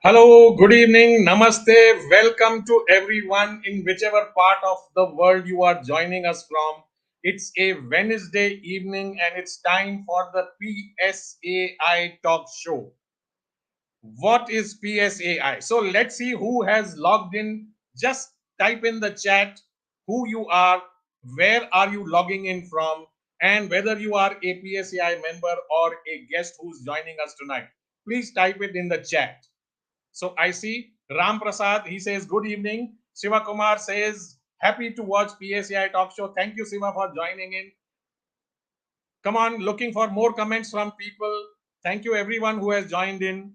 Hello, good evening, namaste, welcome to everyone in whichever part of the world you are joining us from. It's a Wednesday evening and it's time for the PSAI Talk Show. What is PSAI? So let's see who has logged in. Just type in the chat who you are, where are you logging in from, and whether you are a PSAI member or a guest who's joining us tonight. Please type it in the chat. So I see Ram Prasad, he says, good evening. Shiva Kumar says, happy to watch PSAI Talk Show. Thank you, Shiva, for joining in. Come on, looking for more comments from people. Thank you, everyone who has joined in.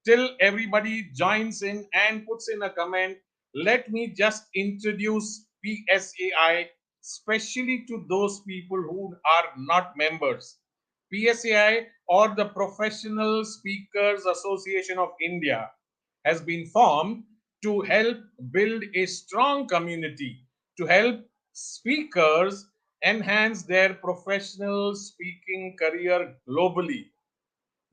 Till everybody joins in and puts in a comment, let me just introduce PSAI, especially to those people who are not members. PSAI, or the Professional Speakers Association of India, has been formed to help build a strong community, to help speakers enhance their professional speaking career globally.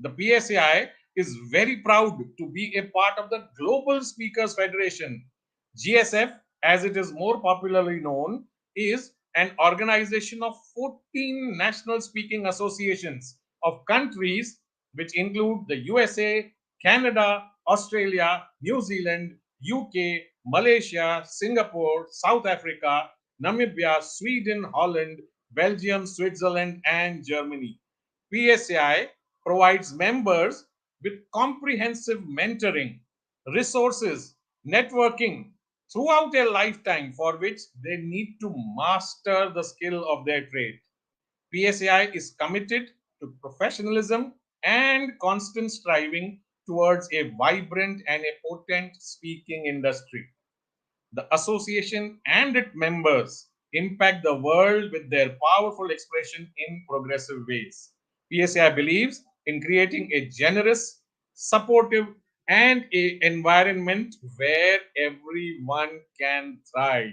The PSAI is very proud to be a part of the Global Speakers Federation. GSF, as it is more popularly known, is an organization of 14 national speaking associations of countries which include the USA, Canada, Australia, New Zealand, UK, Malaysia, Singapore, South Africa, Namibia, Sweden, Holland, Belgium, Switzerland, and Germany. PSAI provides members with comprehensive mentoring, resources, networking throughout their lifetime for which they need to master the skill of their trade. PSAI is committed to professionalism and constant striving towards a vibrant and a potent speaking industry. The association and its members impact the world with their powerful expression in progressive ways. PSAI believes in creating a generous, supportive, and an environment where everyone can thrive.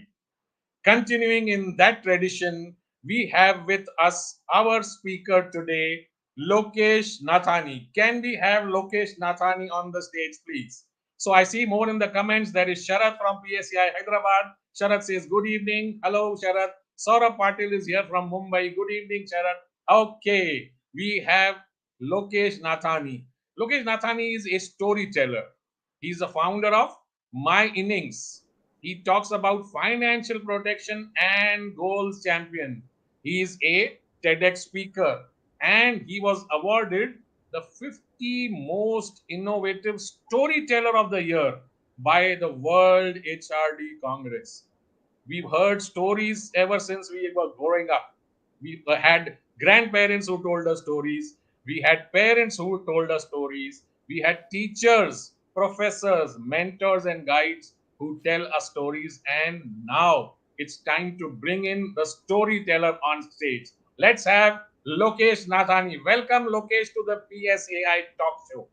Continuing in that tradition, we have with us our speaker today, Lokesh Nathany. Can we have Lokesh Nathany on the stage, please? So I see more in the comments. There is Sharat from PSAI Hyderabad. Sharat says, good evening. Hello, Sharat. Saurabh Patil is here from Mumbai. Good evening, Sharat. Okay, we have Lokesh Nathany. Lokesh Nathany is a storyteller. He's the founder of My Innings. He talks about financial protection and goals champion. He is a TEDx speaker and he was awarded the 50 most innovative storyteller of the year by the World HRD Congress. We've heard stories ever since we were growing up. We had grandparents who told us stories. We had parents who told us stories. We had teachers, professors, mentors, and guides who tell us stories. And now it's time to bring in the storyteller on stage. Let's have Lokesh Nathany. Welcome, Lokesh, to the PSAI Talk Show.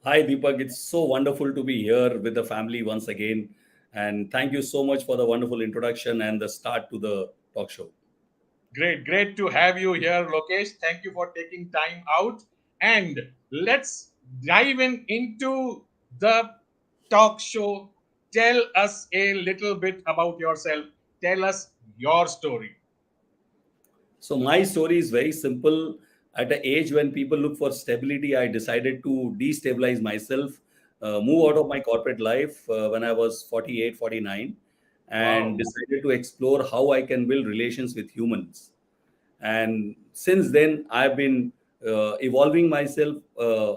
Hi, Deepak. It's so wonderful to be here with the family once again. And thank you so much for the wonderful introduction and the start to the talk show. Great to have you here, Lokesh. Thank you for taking time out. And let's dive into the talk show. Tell us a little bit about yourself. Tell us your story. So my story is very simple. At the age when people look for stability, I decided to destabilize myself, move out of my corporate life when I was 48, 49, and Wow. decided to explore how I can build relations with humans. And since then, I've been evolving myself.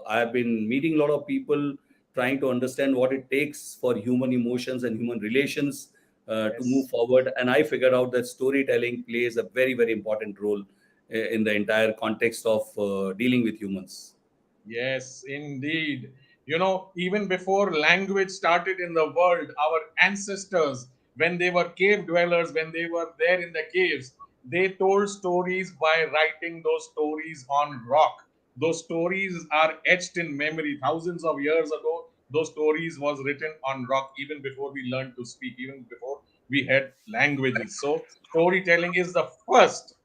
I've been meeting a lot of people, trying to understand what it takes for human emotions and human relations to move Yes. forward. And I figured out that storytelling plays a very, very important role in the entire context of dealing with humans. Yes, indeed. Even before language started in the world, our ancestors, when they were cave dwellers, when they were there in the caves, they told stories by writing those stories on rock. Those stories are etched in memory. Thousands of years ago, those stories was written on rock even before we learned to speak, even before we had languages. So storytelling is the first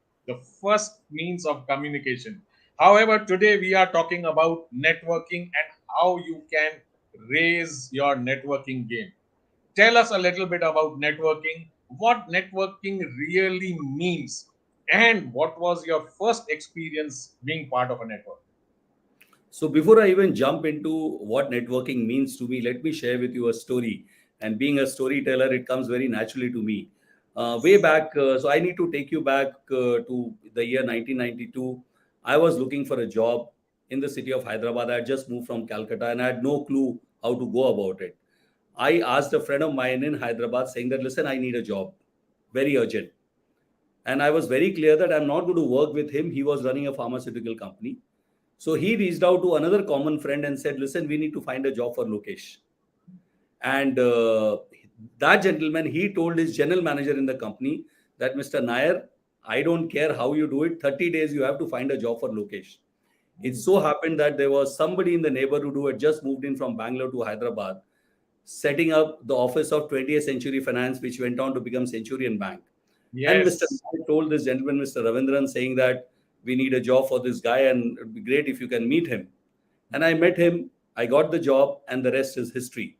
means of communication. However, today we are talking about networking and how you can raise your networking game. Tell us a little bit about networking, what networking really means, and what was your first experience being part of a network? So before I even jump into what networking means to me, let me share with you a story. And being a storyteller, it comes very naturally to me. Way back, so I need to take you back to the year 1992. I was looking for a job in the city of Hyderabad. I had just moved from Calcutta and I had no clue how to go about it. I asked a friend of mine in Hyderabad saying that, listen, I need a job, very urgent. And I was very clear that I'm not going to work with him. He was running a pharmaceutical company. So he reached out to another common friend and said, listen, we need to find a job for Lokesh. And that gentleman, he told his general manager in the company that, Mr. Nair, I don't care how you do it, 30 days you have to find a job for Lokesh. It Ooh. so happened that there was somebody in the neighborhood who had just moved in from Bangalore to Hyderabad, setting up the office of 20th Century Finance, which went on to become Centurion Bank. And Mr. Yes. Nair told this gentleman, Mr. Ravindran, saying that we need a job for this guy and it would be great if you can meet him. And I met him, I got the job, and the rest is history.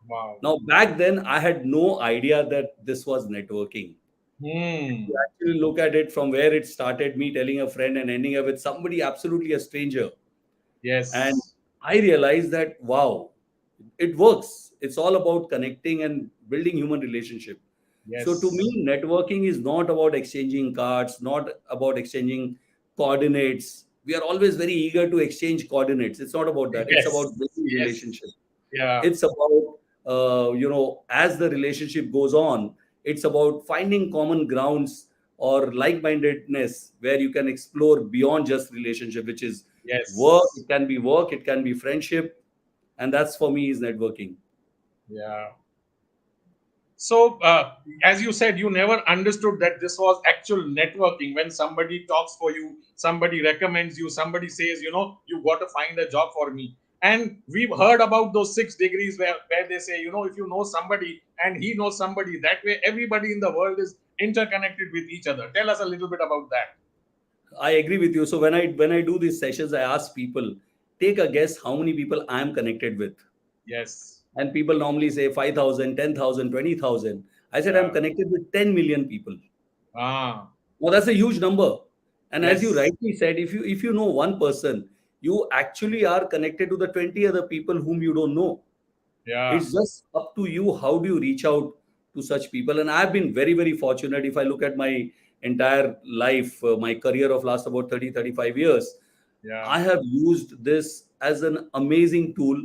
Wow. Now, back then, I had no idea that this was networking. You Hmm. actually look at it from where it started, me telling a friend and ending up with somebody absolutely a stranger. And Yes. I realized that, wow, it works. It's all about connecting and building human relationship. So to Yes. me, networking is not about exchanging cards, not about exchanging coordinates. We are always very eager to exchange coordinates. It's not about that. It's Yes. about building Yes. relationship. Yeah. It's about as the relationship goes on, it's about finding common grounds or like-mindedness where you can explore beyond just relationship, which is work. Yes. It can be work. It can be friendship, and that's for me is networking. Yeah. So, as you said, you never understood that this was actual networking. When somebody talks for you, somebody recommends you, somebody says, you got to find a job for me. And we've heard about those 6 degrees where they say, if you know somebody and he knows somebody, that way everybody in the world is interconnected with each other. Tell us a little bit about that. I agree with you. So when I do these sessions, I ask people, take a guess how many people I am connected with. Yes. And people normally say 5,000, 10,000, 20,000. I said I'm Yeah. connected with 10 million people. Ah. Well, that's a huge number. And as you Yes. rightly said, if you know one person, you actually are connected to the 20 other people whom you don't know. Yeah. It's just up to you. How do you reach out to such people? And I've been very, very fortunate. If I look at my entire life, my career of last about 30, 35 years, Yeah. I have used this as an amazing tool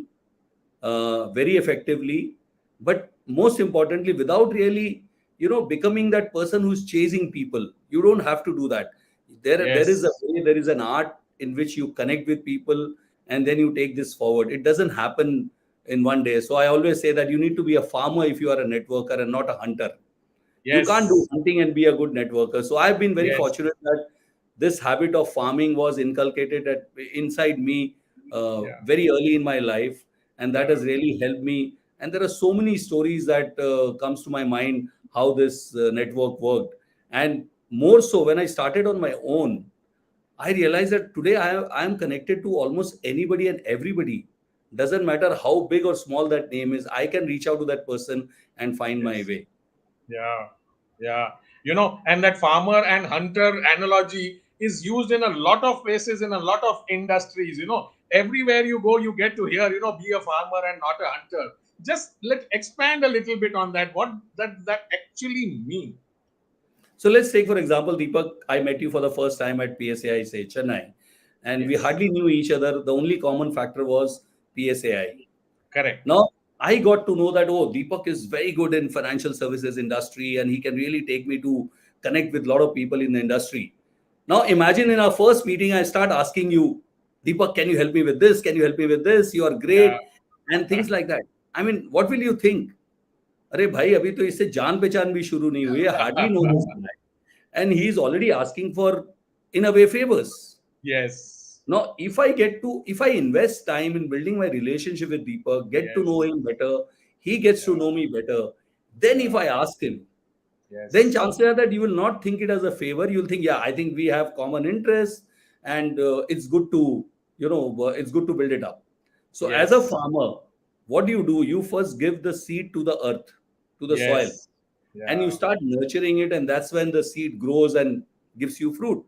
very effectively, but most importantly, without really, becoming that person who's chasing people. You don't have to do that. There is a Yes. way, there is an art in which you connect with people, and then you take this forward. It doesn't happen in one day. So I always say that you need to be a farmer if you are a networker and not a hunter. You can't do Yes. hunting and be a good networker. So I've been very Yes. fortunate that this habit of farming was inculcated inside me Yeah. very early in my life, and that Yeah. has really helped me. And there are so many stories that comes to my mind how this network worked. And more so when I started on my own, I realized that today I am connected to almost anybody and everybody. Doesn't matter how big or small that name is, I can reach out to that person and find my Yes. way. Yeah, yeah. And that farmer and hunter analogy is used in a lot of places, in a lot of industries. Everywhere you go, you get to hear, be a farmer and not a hunter. Just let expand a little bit on that. What that actually mean? So let's take, for example, Deepak, I met you for the first time at PSAI, say Chennai, and we Yes, hardly knew each other. The only common factor was PSAI. correct. Now, I got to know that, oh, Deepak is very good in financial services industry and he can really take me to connect with a lot of people in the industry. Now, imagine in our first meeting, I start asking you, Deepak, can you help me with this? Can you help me with this? You are Yeah. great. And things like that. I mean, what will you think? अरे भाई अभी तो इससे जान पहचान भी शुरू नहीं हुई है hardly know this guy and he is already asking for in a way favours. Yes, Now, if I invest time in building my relationship with Deepak, get to know yes, him better, he gets to yeah, know me better. Then, if yeah, I ask him, then yes, chances are that you will not think it as a favor. You'll think, yeah, I think we have common interests, and it's good to, it's good to build it up. So, as a yes, farmer, what do? You first give the seed to the earth, to the soil, yes, and you yeah, start nurturing it, and that's when the seed grows and gives you fruit.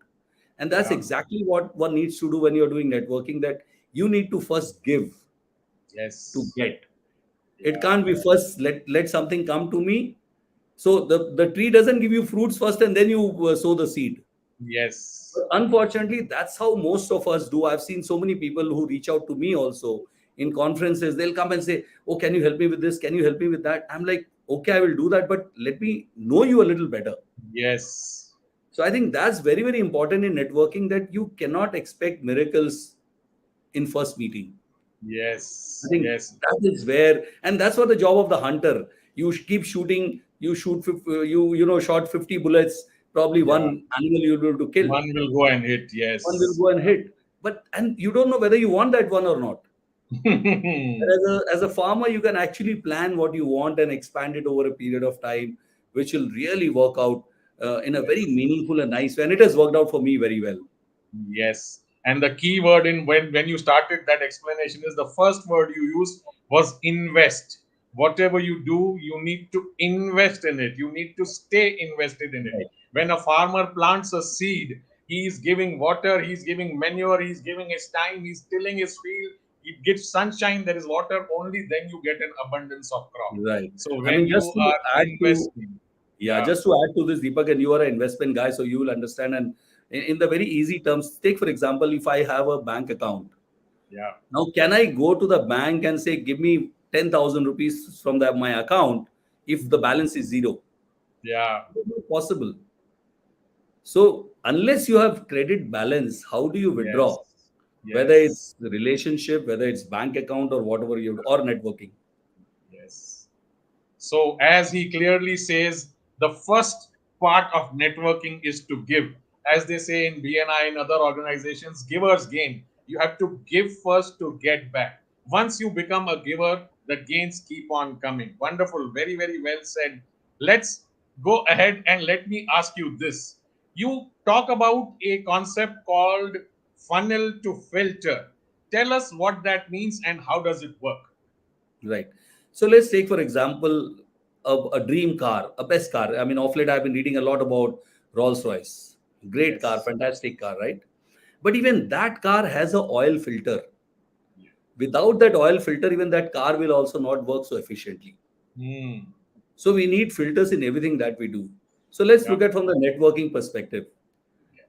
And that's yeah, exactly what one needs to do when you're doing networking, that you need to first give to yes, get. It yeah, can't be first let something come to me. So the tree doesn't give you fruits first and then you sow the seed. yes, But unfortunately, that's how most of us do. I've seen so many people who reach out to me also in conferences. They'll come and say, oh, can you help me with this? Can you help me with that? I'm like, okay, I will do that, but let me know you a little better. yes, So I think that's very, very important in networking, that you cannot expect miracles in first meeting. I yes, think yes. that is where, and that's what the job of the hunter. You keep shooting, you shoot, shot 50 bullets, probably Yeah, one animal you'll be able to kill. one will go and hit. One will Yes. go and hit. And you don't know whether you want that one or not. As a farmer, you can actually plan what you want and expand it over a period of time, which will really work out in a very Yes. meaningful and nice way. And it has worked out for me very well. Yes. And the key word in when you started that explanation is the first word you used was invest. Whatever you do, you need to invest in it. You need to stay invested in it. Right. When a farmer plants a seed, he's giving water, he's giving manure, he's giving his time, he's tilling his field. It gives sunshine, there is water, only then you get an abundance of crop. Right. So I when mean, you just to are add to investing, Yeah, yeah, just to add to this, Deepak, and you are an investment guy, so you will understand. And in the very easy terms, take for example, if I have a bank account, yeah, now can I go to the bank and say, give me 10,000 rupees from my account if the balance is zero? yeah, It's not possible. So unless you have credit balance, how do you yes, withdraw? Whether yes. it's the relationship, whether it's bank account or whatever or networking. Yes. So, as he clearly says, the first part of networking is to give. As they say in BNI and other organizations, givers gain. You have to give first to get back. Once you become a giver, the gains keep on coming. Wonderful. Very, very well said. Let's go ahead and let me ask you this. You talk about a concept called funnel to filter. Tell us what that means and how does it work? Right. So let's take, for example, a dream car, a best car. I mean, off late, I've been reading a lot about Rolls Royce. Great car, Yes. fantastic car, right? But even that car has a oil filter. Yeah. Without that oil filter, even that car will also not work so efficiently. Hmm. So we need filters in everything that we do. So let's Yeah. look at from the networking perspective.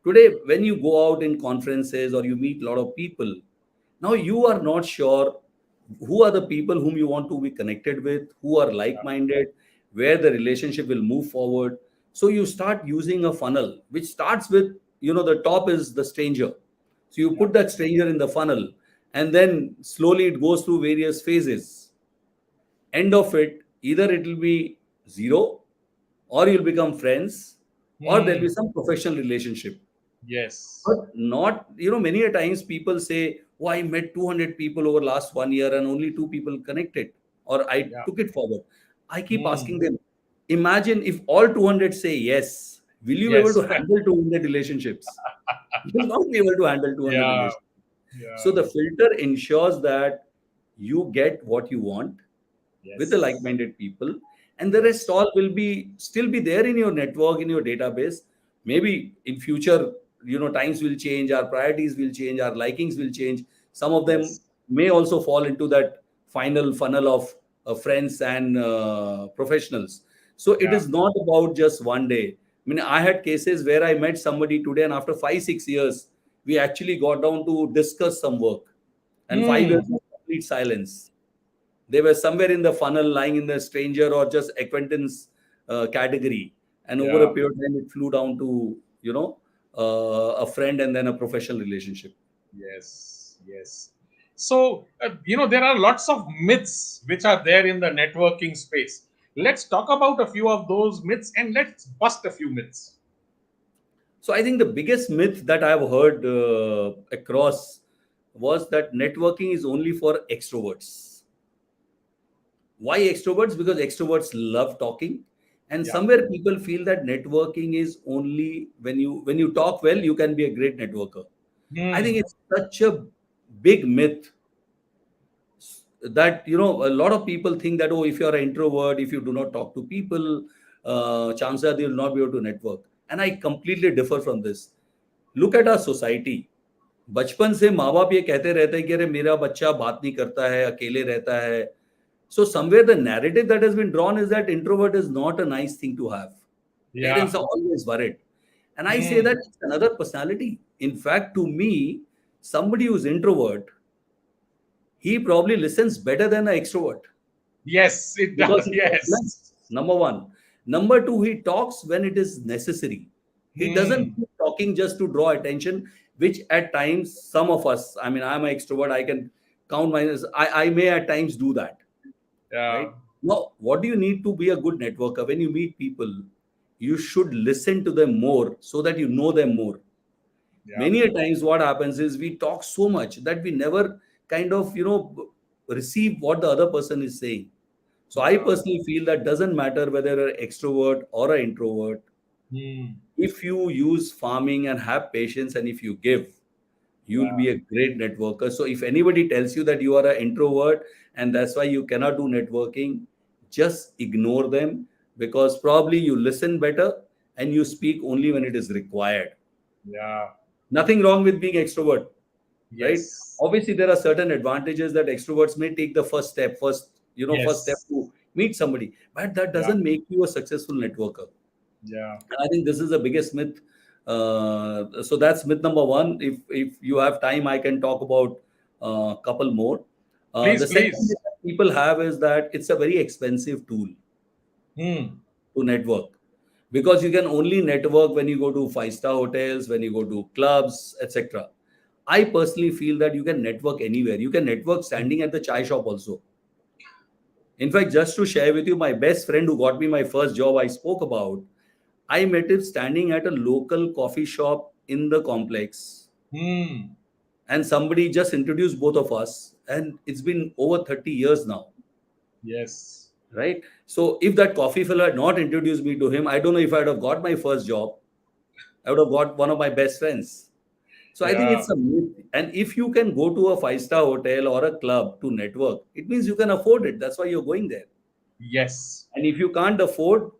Today, when you go out in conferences or you meet a lot of people, now you are not sure who are the people whom you want to be connected with, who are Yeah. like-minded, where the relationship will move forward. So you start using a funnel, which starts with, the top is the stranger. So you Yeah. put that stranger in the funnel, and then slowly it goes through various phases. End of it, either it will be zero, or you'll become friends, or there'll be Hmm. some professional relationship. Yes. But not, many a times people say, oh, I met 200 people over last 1 year and only two people connected, or I Yeah. took it forward. I keep Hmm. asking them, imagine if all 200 say yes, will you be able Yes. to handle 200 relationships? You will not be able to handle 200 Yeah. relationships. So Yeah. the filter ensures that you get what you want with the Yes. like-minded people, and the Yes. rest all will be still be there in your network, in your database. Maybe in future times will change, our priorities will change, our likings will change. Some of them Yes. may also fall into that final funnel of friends and professionals. So it Yeah. is not about just one day. I mean, I had cases where I met somebody today, and after 5 6 years we actually got down to discuss some work, and 5 years Hmm. of complete silence. They were somewhere in the funnel, lying in the stranger or just acquaintance category, and over a Yeah. period of time it flew down to a friend and then a professional relationship. Yes. Yes. So, there are lots of myths which are there in the networking space. Let's talk about a few of those myths and let's bust a few myths. So I think the biggest myth that I've heard across was that networking is only for extroverts. Why extroverts? Because extroverts love talking, and Yeah. somewhere people feel that networking is only when you talk well, you can be a great networker. I think Hmm. it's such a big myth that a lot of people think that, oh, if you are an introvert, if you do not talk to people, chances are you'll not be able to network. And I completely differ from this. Look at our society. बचपन से माँ बाप ये कहते रहते हैं कि अरे मेरा बच्चा बात नहीं करता है, अकेले रहता है. So somewhere the narrative that has been drawn is that introvert is not a nice thing to have. Yeah. Parents are always worried. And I say that Hmm. it's another personality. In fact, to me, somebody who's introvert, he probably listens better than an extrovert Yes, it because does. he talks less. Yes. Number one. Number two, he talks when it is necessary. He doesn't Hmm. keep talking just to draw attention, which at times some of us, I mean, I'm an extrovert, I can count minus, I may at times do that, Yeah. right? Now, what do you need to be a good networker? When you meet people, you should listen to them more so that you know them more. Yeah. Many a times what happens is we talk so much that we never kind of receive what the other person is saying. So I Yeah. personally feel that doesn't matter whether you're an extrovert or an introvert. Hmm. If you use farming and have patience, and if you give, you'll Yeah. be a great networker. So if anybody tells you that you are an introvert and that's why you cannot do networking, just ignore them, because probably you listen better and you speak only when it is required. Yeah. Nothing wrong with being extrovert, right? Yes. Obviously there are certain advantages that extroverts may take the first step Yes. to meet somebody, but that Yeah. doesn't make you a successful networker. Yeah. And I think this is the biggest myth. So that's myth number one. If you have time, I can talk about a couple more. Please, The second please. myth that people have is that it's a very expensive tool Hmm. to network, because you can only network when you go to five-star hotels, when you go to clubs, etc. I personally feel that you can network anywhere. You can network standing at the chai shop also. In fact, just to share with you, my best friend who got me my first job, I spoke about, I met him standing at a local coffee shop in the complex, Hmm. and somebody just introduced both of us, and it's been over 30 years now, Yes. right? So if that coffee fellow had not introduced me to him, I don't know if I'd have got my first job. I would have got one of my best friends. So I think Yeah. it's a myth. And if you can go to a five-star hotel or a club to network, it means you can afford it. That's why you're going there. Yes. And if you can't afford,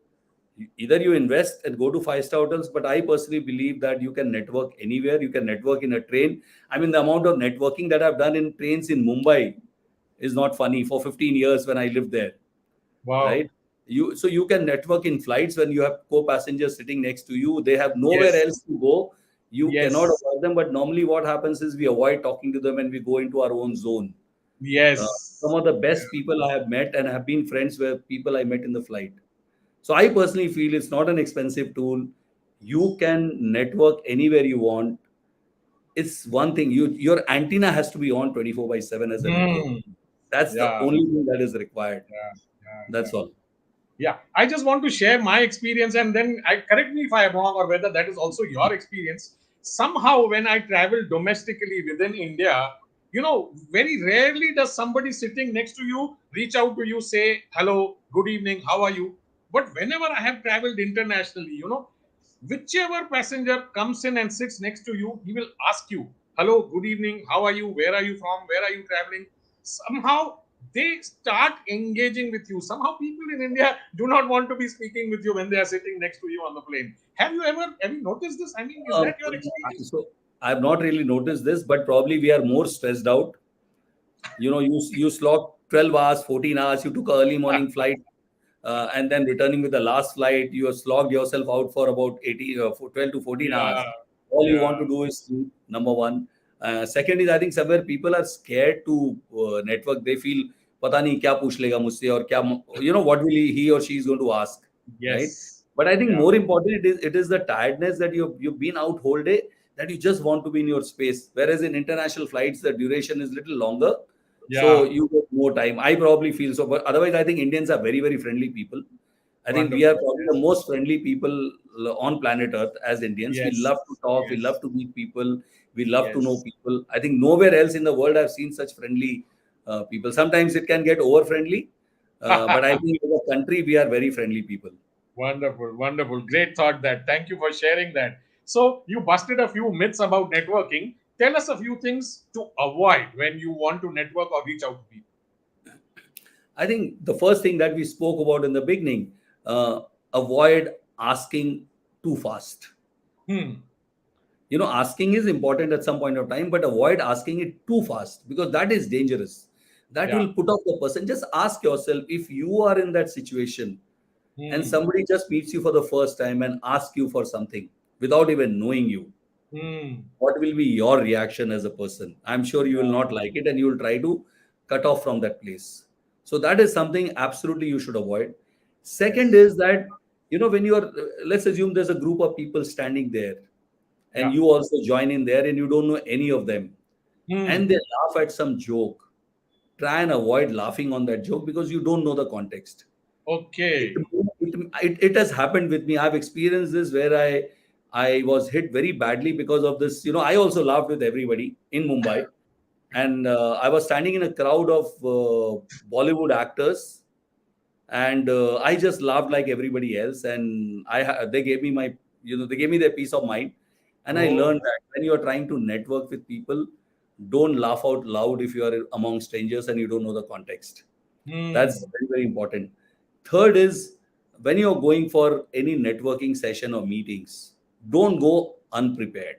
either you invest and go to five-star hotels. But I personally believe that you can network anywhere. You can network in a train. I mean, the amount of networking that I've done in trains in Mumbai is not funny. For 15 years when I lived there, Wow. right? You can network in flights when you have co-passengers sitting next to you. They have nowhere else Yes. to go. You cannot Yes. avoid them. But normally, what happens is we avoid talking to them and we go into our own zone. Uh, some Yes. of the best people I have met and have been friends were people I met in the flight. So I personally feel it's not an expensive tool. You can network anywhere you want. It's one thing. Your antenna has to be on 24/7 as a network. Hmm. That's the Yeah. only thing that is required. Yeah. Yeah. That's Yeah. all. Yeah, I just want to share my experience and then I correct me if I am wrong or whether that is also your experience. Somehow, when I travel domestically within India, very rarely does somebody sitting next to you reach out to you, say, hello, good evening, how are you? But whenever I have traveled internationally, whichever passenger comes in and sits next to you, he will ask you, hello, good evening, how are you? Where are you from? Where are you traveling? Somehow they start engaging with you. Somehow people in India do not want to be speaking with you when they are sitting next to you on the plane. Have you noticed this? I mean, is Um, that your experience? so I've not really noticed this, but probably we are more stressed out. You slog 12 hours, 14 hours, you took an early morning flight, and then returning with the last flight, you have slogged yourself out for about 12 to 14 hours. Yeah, All you yeah, want to do is sleep, number one. Second is, I think somewhere people are scared to network. They feel, पता नहीं क्या पूछ लेगा मुझसे और क्या, what will he or she is going to ask, right? yes, But I think yeah, more important, it is the tiredness that you've been out whole day, that you just want to be in your space. Whereas in international flights, the duration is little longer, so yeah. you get more time. I probably feel so, but otherwise, I think Indians are very, very friendly people. I think we are Wonderful. probably the Yes, most friendly people on planet Earth as Indians. We yes, love to talk, we yes, love to meet people, we love to know yes. people. I think nowhere else in the world I've seen such friendly people. Sometimes it can get over friendly, but I think as a country, we are very friendly people. Wonderful, wonderful. Great thought that. Thank you for sharing that. So, you busted a few myths about networking. Tell us a few things to avoid when you want to network or reach out to people. I think the first thing that we spoke about in the beginning, avoid asking too fast. Hmm. Asking is important at some point of time, but avoid asking it too fast, because that is dangerous. That Yeah. will put off the person. Just ask yourself, if you are in that situation and Hmm. somebody just meets you for the first time and asks you for something without even knowing you, Hmm. what will be your reaction as a person? I'm sure you will Yeah. not like it and you will try to cut off from that place. So that is something absolutely you should avoid. Second Yes. is that, when you are, let's assume there's a group of people standing there and Yeah. you also join in there and you don't know any of them, and Hmm. they laugh at some joke, try and avoid laughing on that joke because you don't know the context. it, Okay. it has happened with me. I've experienced this where I was hit very badly because of this. I also laughed with everybody in Mumbai, and I was standing in a crowd of Bollywood actors, and I just laughed like everybody else. And they gave me they gave me their peace of mind, and I Oh. learned that when you are trying to network with people, don't laugh out loud if you are among strangers and you don't know the context. That's Hmm. very, very important. Third is, when you're going for any networking session or meetings, don't go unprepared.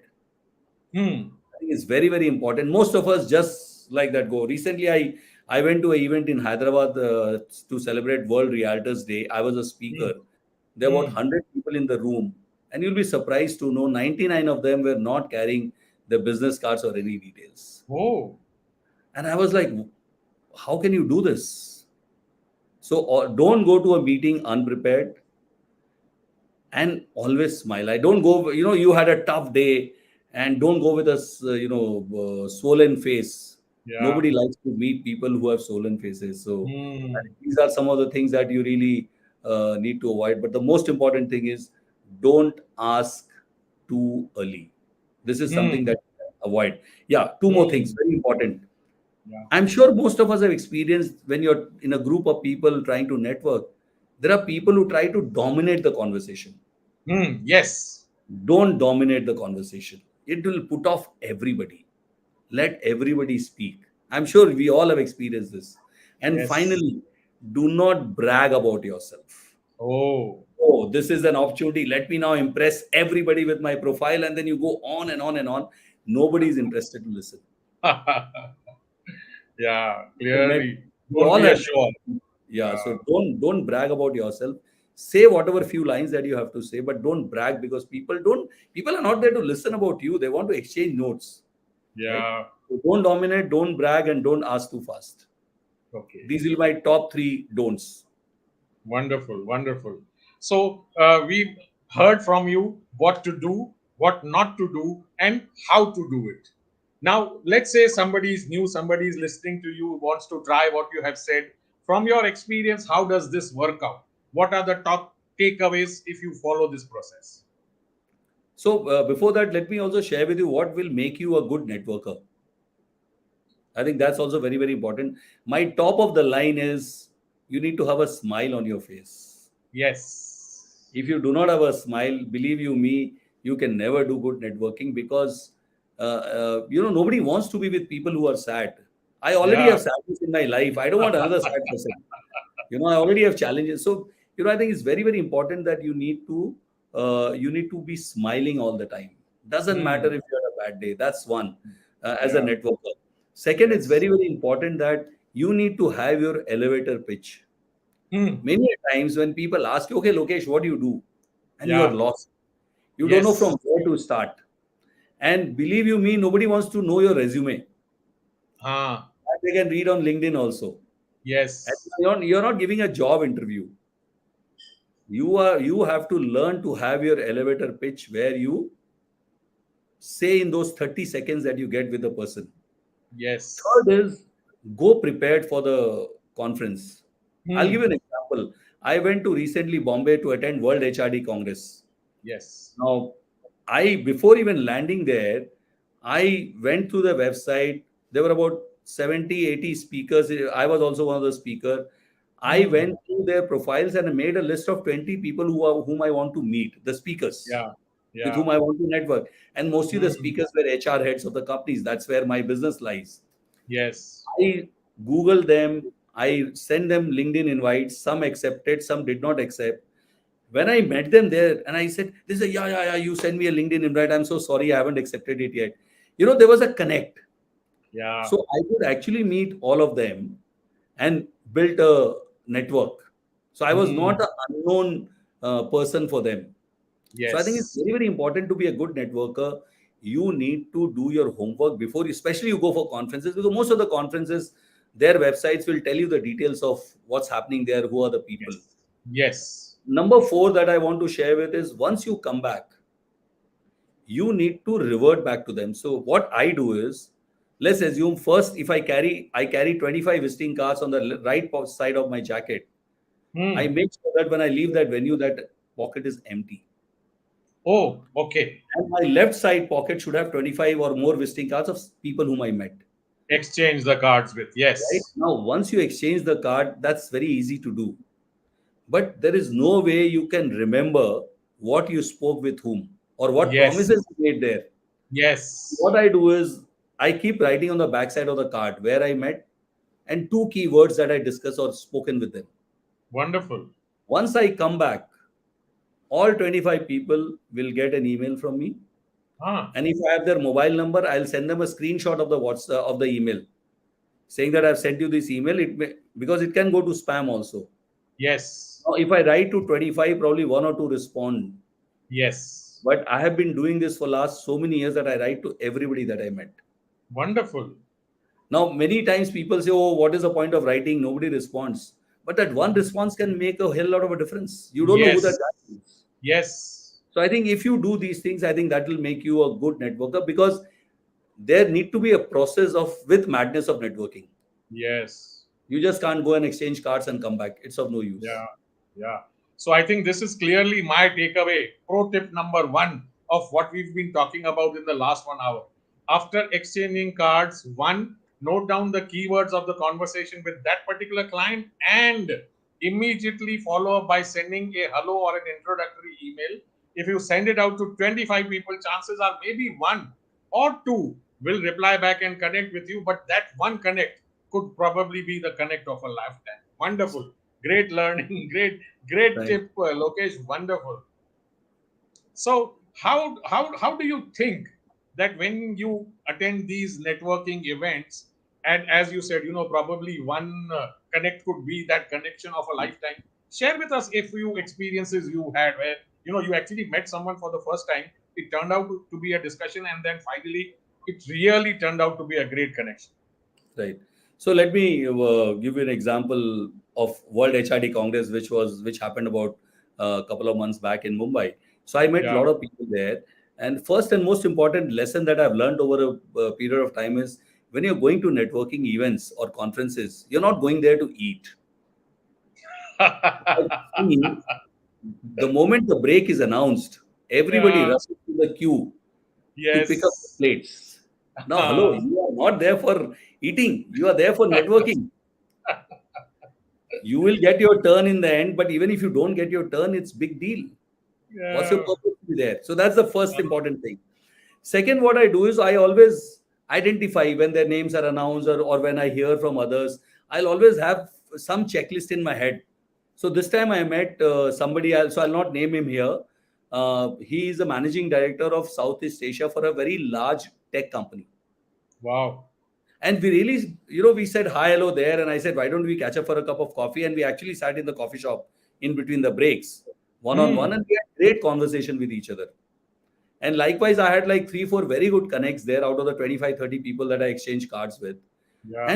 Hmm. I think it's very, very important. Most of us just like that go. Recently, I went to an event in Hyderabad to celebrate World Realtors Day. I was a Hmm. speaker. There were about Hmm. 100 people in the room, and you'll be surprised to know 99 of them were not carrying their business cards or any details. Oh. And I was like, how can you do this? So don't go to a meeting unprepared, and always smile. I don't go, you had a tough day, and don't go with a swollen face. Yeah. Nobody likes to meet people who have swollen faces. So I Hmm. think these are some of the things that you really need to avoid. But the most important thing is, don't ask too early. This is something Hmm. that you can avoid. Yeah, two more things, Hmm. very important. Yeah. I'm sure most of us have experienced, when you're in a group of people trying to network, there are people who try to dominate the conversation. Hmm. Yes. Don't dominate the conversation. It will put off everybody. Let everybody speak. I'm sure we all have experienced this. And Yes. finally, do not brag about yourself. Oh. Oh, this is an opportunity. Let me now impress everybody with my profile. And then you go on and on and on. Nobody is interested to listen. Yeah. So Clearly. we Don't all be a have, show off. yeah. Yeah. So don't brag about yourself. Say whatever few lines that you have to say, but don't brag, because people are not there to listen about you. They want to exchange notes, right? Yeah. So don't dominate, don't brag, and don't ask too fast. Okay. These will be my top three don'ts. Wonderful, wonderful. So we heard from you what to do, what not to do, and how to do it. Now, let's say somebody is new, somebody is listening to you, wants to try what you have said. From your experience, how does this work out? What are the top takeaways if you follow this process? So before that, let me also share with you what will make you a good networker. I think that's also very, very important. My top of the line is, you need to have a smile on your face. Yes. If you do not have a smile, believe you me, you can never do good networking, because nobody wants to be with people who are sad. I already Yeah. have sadness in my life. I don't want another sad person. I already have challenges. So, I think it's very, very important that you need to be smiling all the time. Doesn't matter Hmm. if you had a bad day. That's one, as a Yeah. networker. Second, it's Yes. very, very important that you need to have your elevator pitch. Hmm. Many times when people ask you, okay, Lokesh, what do you do? And you are Yeah. lost. You don't know Yes. from where to start. And believe you me, nobody wants to know your resume. Ah. That they can read on LinkedIn also. And Yes. you're not giving a job interview. You have to learn to have your elevator pitch where you say in those 30 seconds that you get with the person. Yes. Third is go prepared for the conference. I'll give Hmm. you an example. I went to recently Bombay to attend World HRD Congress. Yes. Now, I before even landing there, I went through the website. There were about 70, 80 speakers. I was also one of the speaker. I Hmm. went through their profiles and made a list of 20 people whom I want to meet, the speakers Yeah. with Yeah. whom I want to network. And mostly the Hmm. speakers were HR heads of the companies. That's where my business lies. Yes. I Google them. I send them LinkedIn invites. Some accepted, some did not accept. When I met them there and I said, they said, yeah, yeah, yeah, you send me a LinkedIn invite. I'm so sorry, I haven't accepted it yet. There was a connect. Yeah. So I could actually meet all of them and built a network. So I was not Hmm. an unknown person for them. So I think it's Yes. very, very important to be a good networker. You need to do your homework before you, especially you go for conferences, because most of the conferences, their websites will tell you the details of what's happening there, who are the people. Yes. Yes. Number four that I want to share with is once you come back, you need to revert back to them. So what I do is, let's assume first, if I carry 25 visiting cards on the right side of my jacket. I Hmm. make sure that when I leave that venue, that pocket is empty. Oh, okay. And my left side pocket should have 25 or more visiting cards of people whom I met. Exchange the cards with. Right Yes. now, once you exchange the card, that's very easy to do. But there is no way you can remember what you spoke with whom or what Yes. promises you made there. Yes. What I do is I keep writing on the backside of the card where I met and two keywords that I discuss or spoken with them. Wonderful. Once I come back, all 25 people will get an email from me. Ah. And if I have their mobile number, I'll send them a screenshot of the WhatsApp of the email saying that I've sent you this email. Because it can go to spam also. Yes. Now, if I write to 25, probably one or two respond. Yes. But I have been doing this for last so many years that I write to everybody that I met. Wonderful. Now, many times people say, "Oh, what is the point of writing? Nobody responds." But that one response can make a hell lot of a difference. You don't know who that Yes. guy is. Yes. So I think if you do these things, I think that will make you a good networker because there need to be a process of with madness of networking. Yes. You just can't go and exchange cards and come back. It's of no use. Yeah. Yeah. So I think this is clearly my takeaway. Pro tip number one of what we've been talking about in the last 1 hour. After exchanging cards, one, note down the keywords of the conversation with that particular client and immediately follow up by sending a hello or an introductory email. If you send it out to 25 people, chances are maybe one or two will reply back and connect with you, but that one connect could probably be the connect of a lifetime. Wonderful. Great learning. Great Right. tip, Lokesh. Wonderful. So, how do you think that when you attend these networking events, and as you said, probably one connect could be that connection of a lifetime. Share with us a few experiences you had where you actually met someone for the first time. It turned out to be a discussion, and then finally, it really turned out to be a great connection. Right. So let me give you an example of World HRD Congress, which happened about a couple of months back in Mumbai. So I met a Yeah. lot of people there, and first and most important lesson that I've learned over a period of time is when you're going to networking events or conferences, you're not going there to eat. I've seen the moment the break is announced, everybody Yeah. rushes to the queue to pick up the Yes. plates. Now, hello, you are not there for eating, you are there for networking. You will get your turn in the end, but even if you don't get your turn, it's big deal. What's your Yeah. purpose to be there? So that's the first important thing. Second, what I do is I always identify when their names are announced, or when I hear from others. I'll always have some checklist in my head. So this time I met somebody else, so I'll not name him here. He is the managing director of Southeast Asia for a very large tech company. Wow. And we really, we said hi, hello there. And I said, why don't we catch up for a cup of coffee? And we actually sat in the coffee shop in between the breaks, one on one, Hmm. and we had great conversation with each other. And likewise, I had like three, four very good connects there out of the 25, 30 people that I exchanged cards with. Yeah.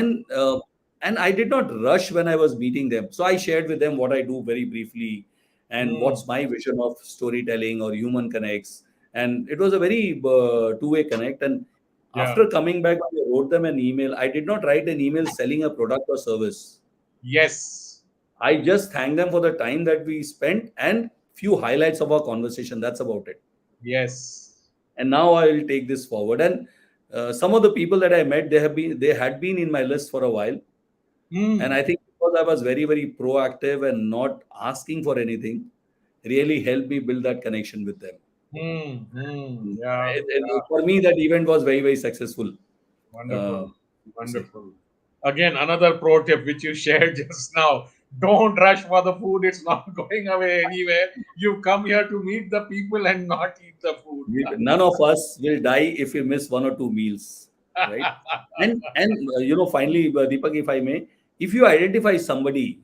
And I did not rush when I was meeting them. So I shared with them what I do very briefly, and Hmm. what's my vision of storytelling or human connects. And it was a very two-way connect. And Yeah. after coming back, I wrote them an email. I did not write an email selling a product or service. Yes. I just thanked them for the time that we spent and few highlights of our conversation. That's about it. Yes. And now I will take this forward. And some of the people that I met, they had been in my list for a while. And Hmm. I think because I was very, very proactive and not asking for anything, really helped me build that connection with them. Hmm. Hmm. Yeah. For me, that event was very, very successful. Uh, Wonderful. to say. Wonderful. Again, another pro tip which you shared just now. Don't rush for the food. It's not going away anywhere. You come here to meet the people and not eat the food. None of us will die if we miss one or two meals, right? And finally, Deepak, if I may, if you identify somebody,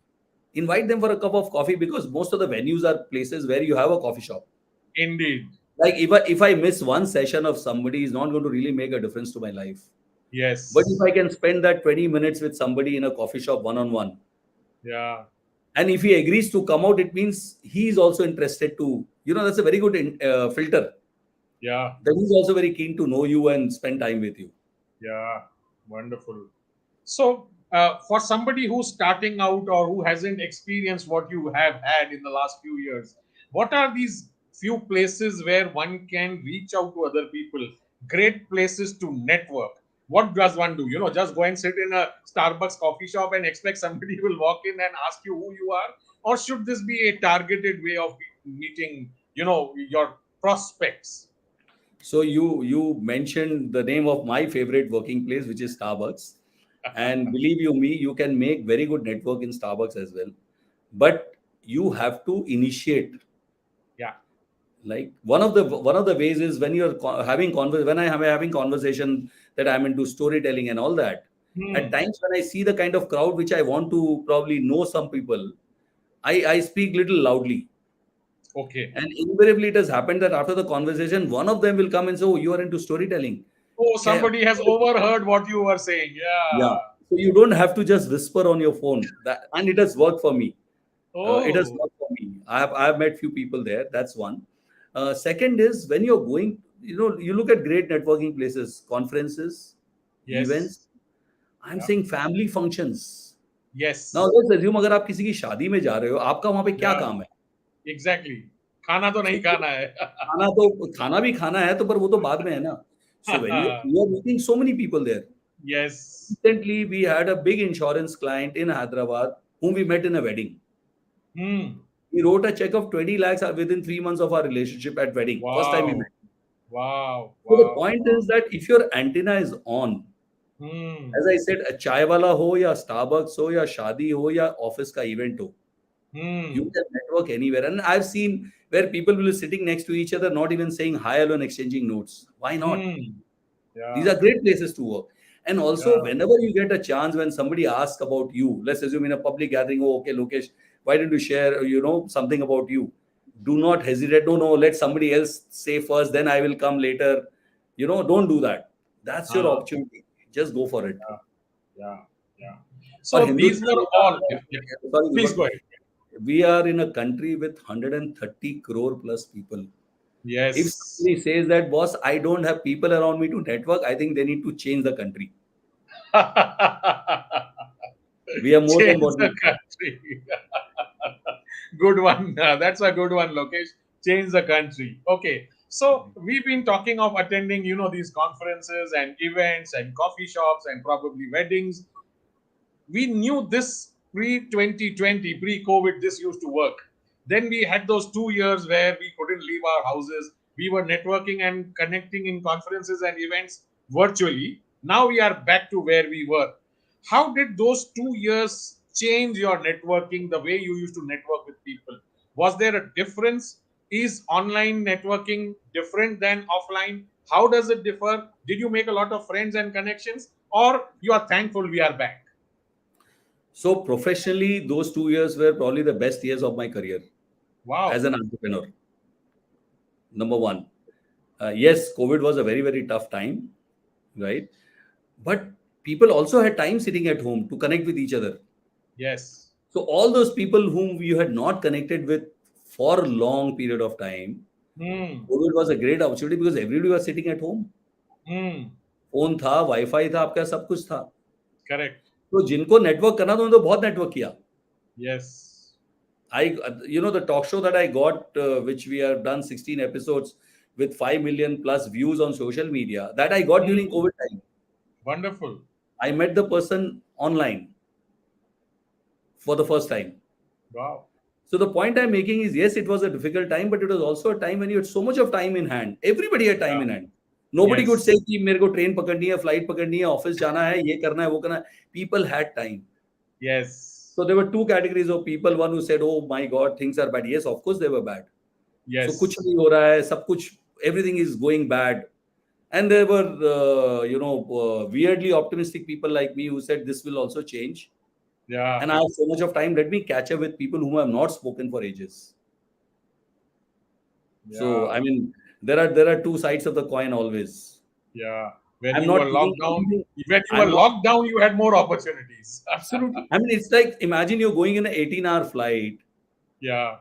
invite them for a cup of coffee, because most of the venues are places where you have a coffee shop. Indeed. Like if I miss one session of somebody, is not going to really make a difference to my life. But if Yes. I can spend that 20 minutes with somebody in a coffee shop one on one, Yeah. and if he agrees to come out, it means he is also interested to, that's a very good filter. Yeah. That he's also very keen to know you and spend time with you. Yeah. Wonderful. So, for somebody who's starting out or who hasn't experienced what you have had in the last few years, what are these few places where one can reach out to other people? Great places to network. What does one do? Just go and sit in a Starbucks coffee shop and expect somebody will walk in and ask you who you are? Or should this be a targeted way of meeting, your prospects? So you mentioned the name of my favorite working place, which is Starbucks. And believe you me, you can make very good network in Starbucks as well. But you have to initiate. Yeah. Like one of the ways is when you're when I am having conversation that I'm into storytelling and all that. At Hmm. times when I see the kind of crowd which I want to probably know some people, I speak little loudly. Okay. And invariably it has happened that after the conversation, one of them will come and say, oh, you are into storytelling. Oh, Ca- somebody has overheard what you were saying. Yeah. Yeah. So you don't have to just whisper on your phone. And it has worked for me. It has Oh, worked for me. I have met few people there. That's one. Second is when you're going, you look at great networking places, conferences, yes. events. I'm Yeah. saying family functions. Now Yes. let's assume अगर आप किसी की शादी में जा रहे हो, आपका वहां पे क्या Yeah. काम है? Exactly. खाना तो नहीं So, खाना है. खाना भी खाना है, तो पर वो तो बाद में है ना. So when you are meeting so many people there. Yes. Recently, we had a big insurance client in Hyderabad whom we met in a wedding. Hmm. He wrote a check of 20 lakhs within 3 months of our relationship at wedding. First time we met. Wow. Wow. So the Wow. point is that if your antenna is on, Hmm. as I said, a chai wala ho ya Starbucks ho ya shadi ho ya office ka event ho, you Hmm. can network anywhere. And I've seen where people will be sitting next to each other, not even saying hi, hello, and exchanging notes. Why not? Hmm. These Yeah. are great places to work. And also, Yeah. whenever you get a chance, when somebody asks about you, let's assume in a public gathering, oh, okay, Lokesh, why didn't you share, something about you? Do not hesitate. No, no, let somebody else say first, then I will come later. Don't do that. That's your Ah. opportunity. Just go for it. Yeah. Yeah. Yeah. Or So these Hindustan, were all. Yeah. Yeah. sorry, Please Deepak, go ahead. we are in a country with 130 crore plus people. If Yes. somebody says that, boss, I don't have people around me to network, I think they need to change the country. We are more than Change what we the country. Good one. That's a good one, Lokesh. Change the country. Okay. So we've been talking of attending, these conferences and events and coffee shops and probably weddings. We knew this pre 2020, pre COVID, this used to work. Then we had those 2 years where we couldn't leave our houses. We were networking and connecting in conferences and events virtually. Now we are back to where we were. How did those 2 years change your networking, the way you used to network with people? Was there a difference? Is online networking different than offline? How does it differ? Did you make a lot of friends and connections, or you are thankful we are back? So professionally, those 2 years were probably the best years of my career as Wow. an entrepreneur. Number one, yes, COVID was a very, very tough time, right? But people also had time sitting at home to connect with each other. Yes. So all those people whom you had not connected with for a long period of time, Hmm. COVID was a great opportunity because everybody was sitting at home. Hmm. Phone था, wifi था, आपका सब कुछ था. Correct. तो जिनको network करना था उन्होंने तो बहुत नेटवर्क किया. Yes. The talk show that I got, which we have done 16 episodes with 5 million plus views on social media, that I got during Hmm. COVID time. Wonderful. I met the person online for the first time. Wow. So the point I'm making is, yes, it was a difficult time, but it was also a time when you had so much of time in hand. Everybody had time Yeah. in hand. Nobody could say Yes. कि मेरे को train पकड़नी है, flight पकड़नी है, office जाना है, ये करना है, वो करना है. People had time. Yes. So there were two categories of people. One who said, "Oh my God, things are bad." Yes, of course they were bad. So कुछ Yes. नहीं हो रहा है, सब कुछ, everything is going bad. And there were, weirdly optimistic people like me who said this will also change. Yeah. And I have so much of time. Let me catch up with people whom I have not spoken for ages. So Yeah. I mean, there are two sides of the coin always. Yeah. When I'm you not were taking locked down, anything. when you were I'm not locked down, you had more opportunities. absolutely. I mean, it's like imagine you're going in an 18-hour flight. Yeah.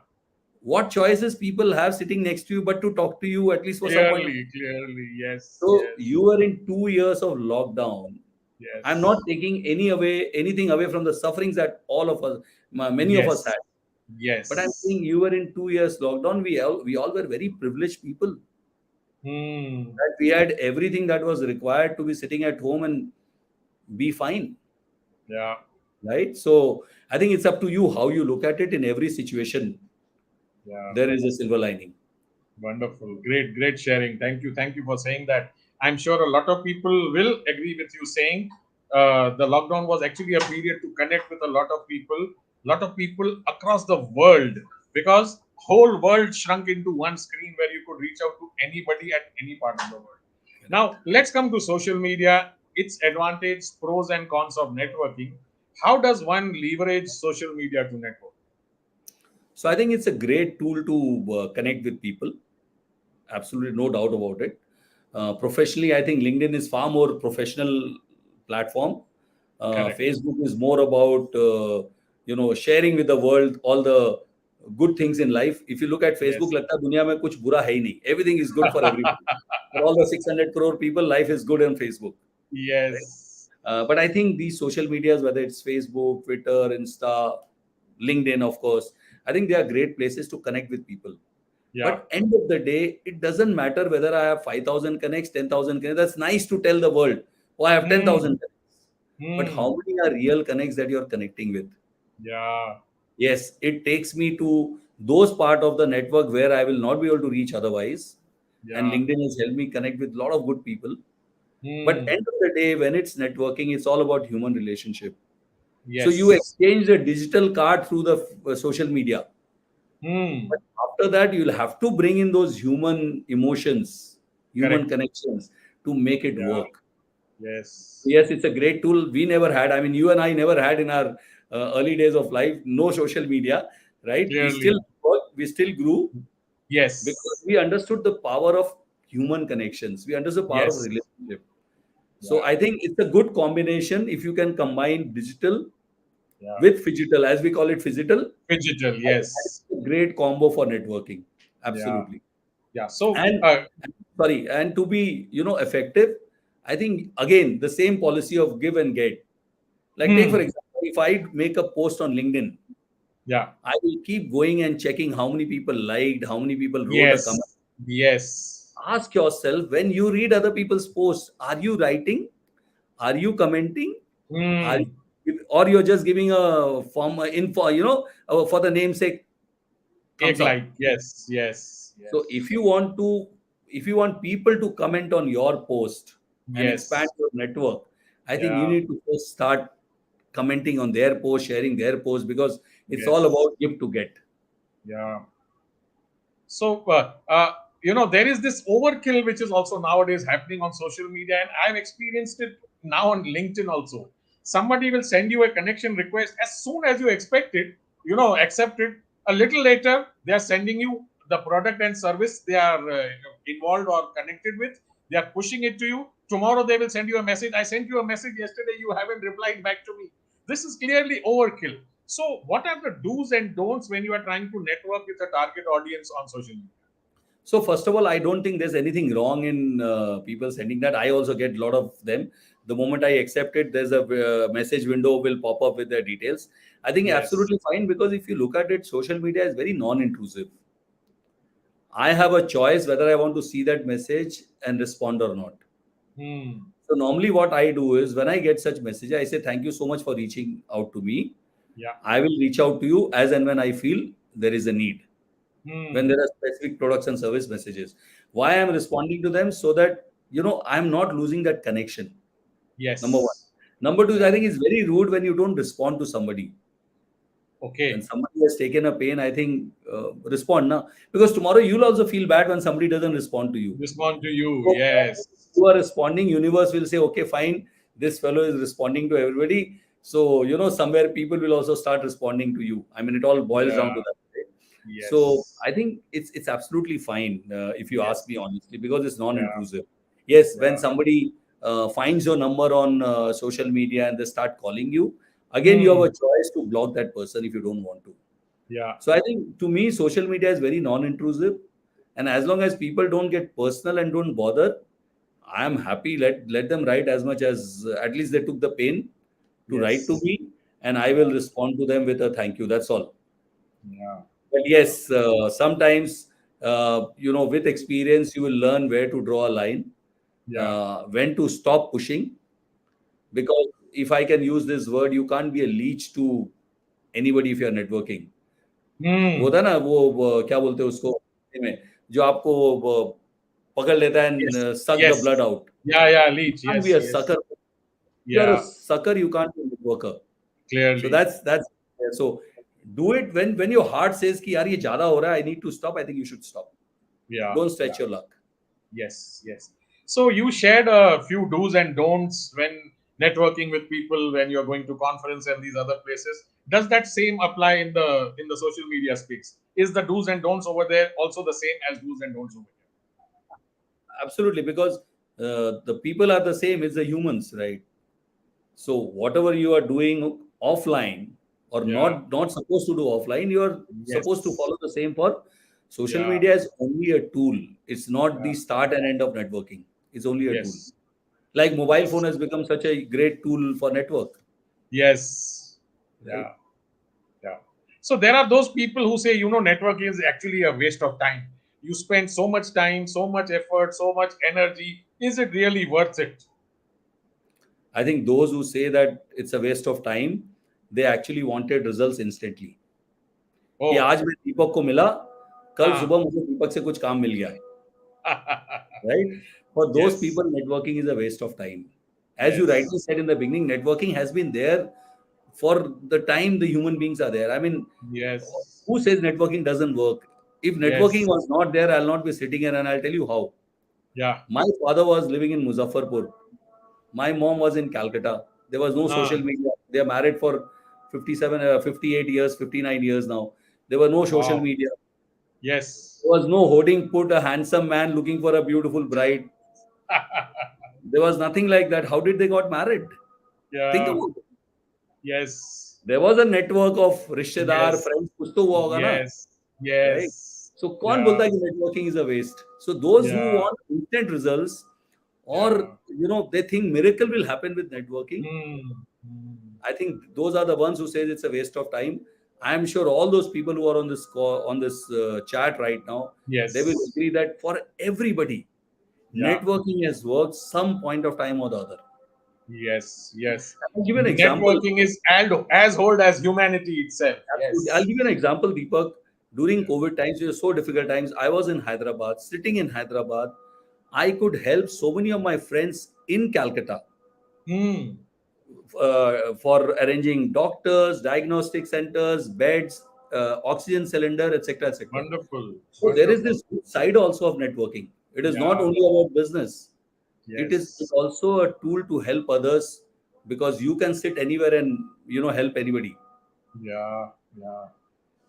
What choices people have sitting next to you but to talk to you at least for some point of Clearly, time. clearly. Yes. So Yes. you were in 2 years of lockdown. I'm not Yes. taking anything away from the sufferings that all of us, many of us Yes. had. But I'm Yes. saying you were in 2 years lockdown. We all were very privileged people. Hmm. That we had everything that was required to be sitting at home and be fine, Yeah. right? So I think it's up to you how you look at it. In every situation Yeah. there is a silver lining. Wonderful. Great, great sharing. Thank you. Thank you for saying that. I'm sure a lot of people will agree with you saying the lockdown was actually a period to connect with a lot of people across the world, because whole world shrunk into one screen where you could reach out to anybody at any part of the world. Now, let's come to social media, its advantage, pros and cons of networking. How does one leverage social media to network? So I think it's a great tool to connect with people. Absolutely no doubt about it. Professionally, I think LinkedIn is far more professional platform. Correct. Facebook is more about sharing with the world all the good things in life. If you look at Facebook, Yes. लगता है दुनिया में कुछ बुरा है ही नहीं. Everything is good for everybody. For all the 600 crore people, life is good on Facebook. Right? Yes. But I think these social medias, whether it's Facebook, Twitter, Insta, LinkedIn, of course, I think they are great places to connect with people. Yeah. But end of the day, it doesn't matter whether I have 5,000 connects, 10,000 connects. That's nice to tell the world, oh, I have Hmm. 10,000 connects. But Hmm. how many are real connects that you're connecting with? Yeah. Yes, it takes me to those part of the network where I will not be able to reach otherwise. And Yeah. LinkedIn has helped me connect with a lot of good people. But Hmm. end of the day, when it's networking, it's all about human relationship. So you Yes. exchange a digital card through the social media. Hmm. But after that, you'll have to bring in those human emotions, human Correct. connections to make it Yeah. work. Yes. Yes, it's a great tool. We never had. I mean, you and I never had in our early days of life, no social media, right? We still Clearly. worked, we still grew because Yes. we understood the power of human connections. We understood the power of Yes. relationship. So Yeah. I think it's a good combination if you can combine digital Yeah. with phygital, as we call it, phygital. Digital. I think that Yes. is a great combo for networking. Yeah. Absolutely. Yeah. So, And sorry, and to be effective, I think again the same policy of give and get. Like take for hmm. example, if I make a post on LinkedIn, Yeah. I will keep going and checking how many people liked, how many people wrote a comment. Yes. Yes. Ask yourself when you read other people's posts, are you writing? Are you commenting? Are Hmm. or you're just giving a form info, for the namesake Egg thumbs up. like. Yes. Yes. So Yes. if you want people to comment on your post, and expand Yes. your network, I think you Yeah. need to first start commenting on their post, sharing their post, because it's all Yes. about give to get. Yeah. So, there is this overkill which is also nowadays happening on social media, and I've experienced it now on LinkedIn also. Somebody will send you a connection request as soon as you expect it, accept it. A little later, they are sending you the product and service they are involved or connected with. They are pushing it to you. Tomorrow, they will send you a message. I sent you a message yesterday, you haven't replied back to me. This is clearly overkill. So, what are the do's and don'ts when you are trying to network with a target audience on social media? So first of all, I don't think there's anything wrong in people sending that. I also get a lot of them. The moment I accept it, there's a message window will pop up with their details. I think Yes. absolutely fine, because if you look at it, social media is very non-intrusive. I have a choice whether I want to see that message and respond or not. Hmm. So normally what I do is when I get such message, I say thank you so much for reaching out to me. Yeah. I will reach out to you as and when I feel there is a need. When Hmm. there are specific products and service messages, why I'm responding to them, so that I'm not losing that connection. Number one. Yes. Number two is, I Yeah. think it's very rude when you don't respond to somebody. When Okay. somebody has taken a pain, I think respond now, because tomorrow you'll also feel bad when somebody doesn't respond to you. Respond to you. So Yes. you are responding, universe will say, okay, fine, this fellow is responding to everybody. So, somewhere people will also start responding to you. I mean, it all boils Yeah. down to that. Right? So Yes. I think it's absolutely fine, if you ask Yes. me honestly, because it's Yeah. non-intrusive. Yes, when Yeah. somebody finds your number on social media and they start calling you, again, you have a Hmm. choice to block that person if you don't want to. Yeah. So I think to me, social media is very non-intrusive, and as long as people don't get personal and don't bother, I am happy. Let them write as much as at least they took the pain to write to Yes. me, and I will Yeah. respond to them with a thank you. That's all. Yeah. But Yeah. yes, sometimes with experience, you will learn where to draw a line, Yeah. when to stop pushing. Because if I can use this word, you can't be a leech to anybody if you are networking. वो Hmm. था ना वो क्या बोलते हैं उसको हिंदी में, जो आपको वो पकड़ लेता है Yes. and suck the Yes. blood out. Yeah. Yeah. You Leech. can't be Yes. a Yes. sucker. You are a Yeah. sucker. You can't be a networker. So Clearly. that's so do it when your heart says कि यार ये ज़्यादा हो रहा है. I need to stop. I think you should stop. Yeah. Don't stretch Yeah. your luck. Yes, yes. So you shared a few do's and don'ts when networking with people when you're going to conference and these other places. Does that same apply in the social media space? Is the do's and don'ts over there also the same as do's and don'ts over Absolutely, because the people are the same. It's the humans, right? So whatever you are doing offline or here? Yeah. not supposed to do offline, you are supposed to Yes. follow the same for social Yeah. media is only a tool. It's not Yeah. the start and end of networking. It's only a tool. Yes. Like mobile phone Yes. has become such a great tool for network, Yes. right? Yeah. Yeah. So there are those people who say, networking is actually a waste of time. You spend so much time, so much effort, so much energy. Is it really worth it? I think those who say that it's a waste of time, they actually wanted results instantly. कि Oh. आज मैं दीपक को मिला, कल Ah. सुबह मुझे दीपक से कुछ काम मिल गया, right? For those Yes. people, networking is a waste of time. As you Yes. rightly said in the beginning, networking has been there for the time the human beings are there. I mean, Yes. who says networking doesn't work? If networking Yes. was not there, I'll not be sitting here, and I'll tell you how. Yeah. My father was living in Muzaffarpur. My mom was in Calcutta. There was no social Ah. media. They are married for 57, 58 years, 59 years now. There were no social Wow. media. Yes. There was no hoarding put a handsome man looking for a beautiful bride. There was nothing like that. How did they got married? Think Yeah. about it. Yes. There was a network of रिश्तेदार, Yes. friends, कुछ तो हुआ होगा ना, Yes. right? Yes. So कौन Yeah. बोलता है कि networking is a waste? So those who Yeah. want instant results, or Yeah. they think miracle will happen with networking, Hmm. Hmm. I think those are the ones who say it's a waste of time. I'm sure all those people who are on this call, on this chat right now, they will Yes. agree that for everybody, Yeah. networking has worked some point of time or the other. Yes. Yes. I'll give you an example. Networking is as old as humanity itself. Absolutely. I'll Yes. give you an example, Deepak. During Yeah. COVID times, it was so difficult times. I was in Hyderabad, sitting in Hyderabad. I could help so many of my friends in Calcutta Hmm. for arranging doctors, diagnostic centers, beds, oxygen cylinder, etc., etc. Wonderful. So there is Wonderful. this side also of networking. It is not Yeah. only about business. It is Yes. also a tool to help others, because you can sit anywhere and help anybody. Yeah. Yeah.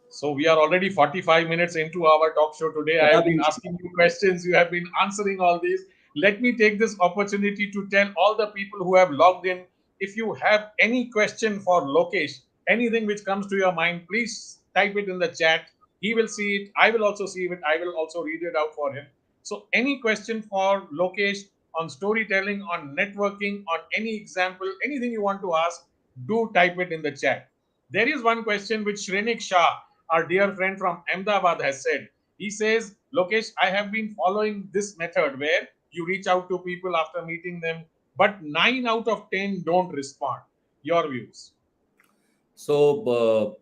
So we are already 45 minutes into our talk show today. I have been asking you questions. You have been answering all these. Let me take this opportunity to tell all the people who have logged in, if you have any question for Lokesh, anything which comes to your mind, please type it in the chat. He will see it. I will also see it. I will also read it out for him. So any question for Lokesh on storytelling, on networking, on any example, anything you want to ask, do type it in the chat. There is one question which Shrenik Shah, our dear friend from Ahmedabad, has said. He says, Lokesh, I have been following this method where you reach out to people after meeting them, but 9 out of 10 don't respond. Your views? So,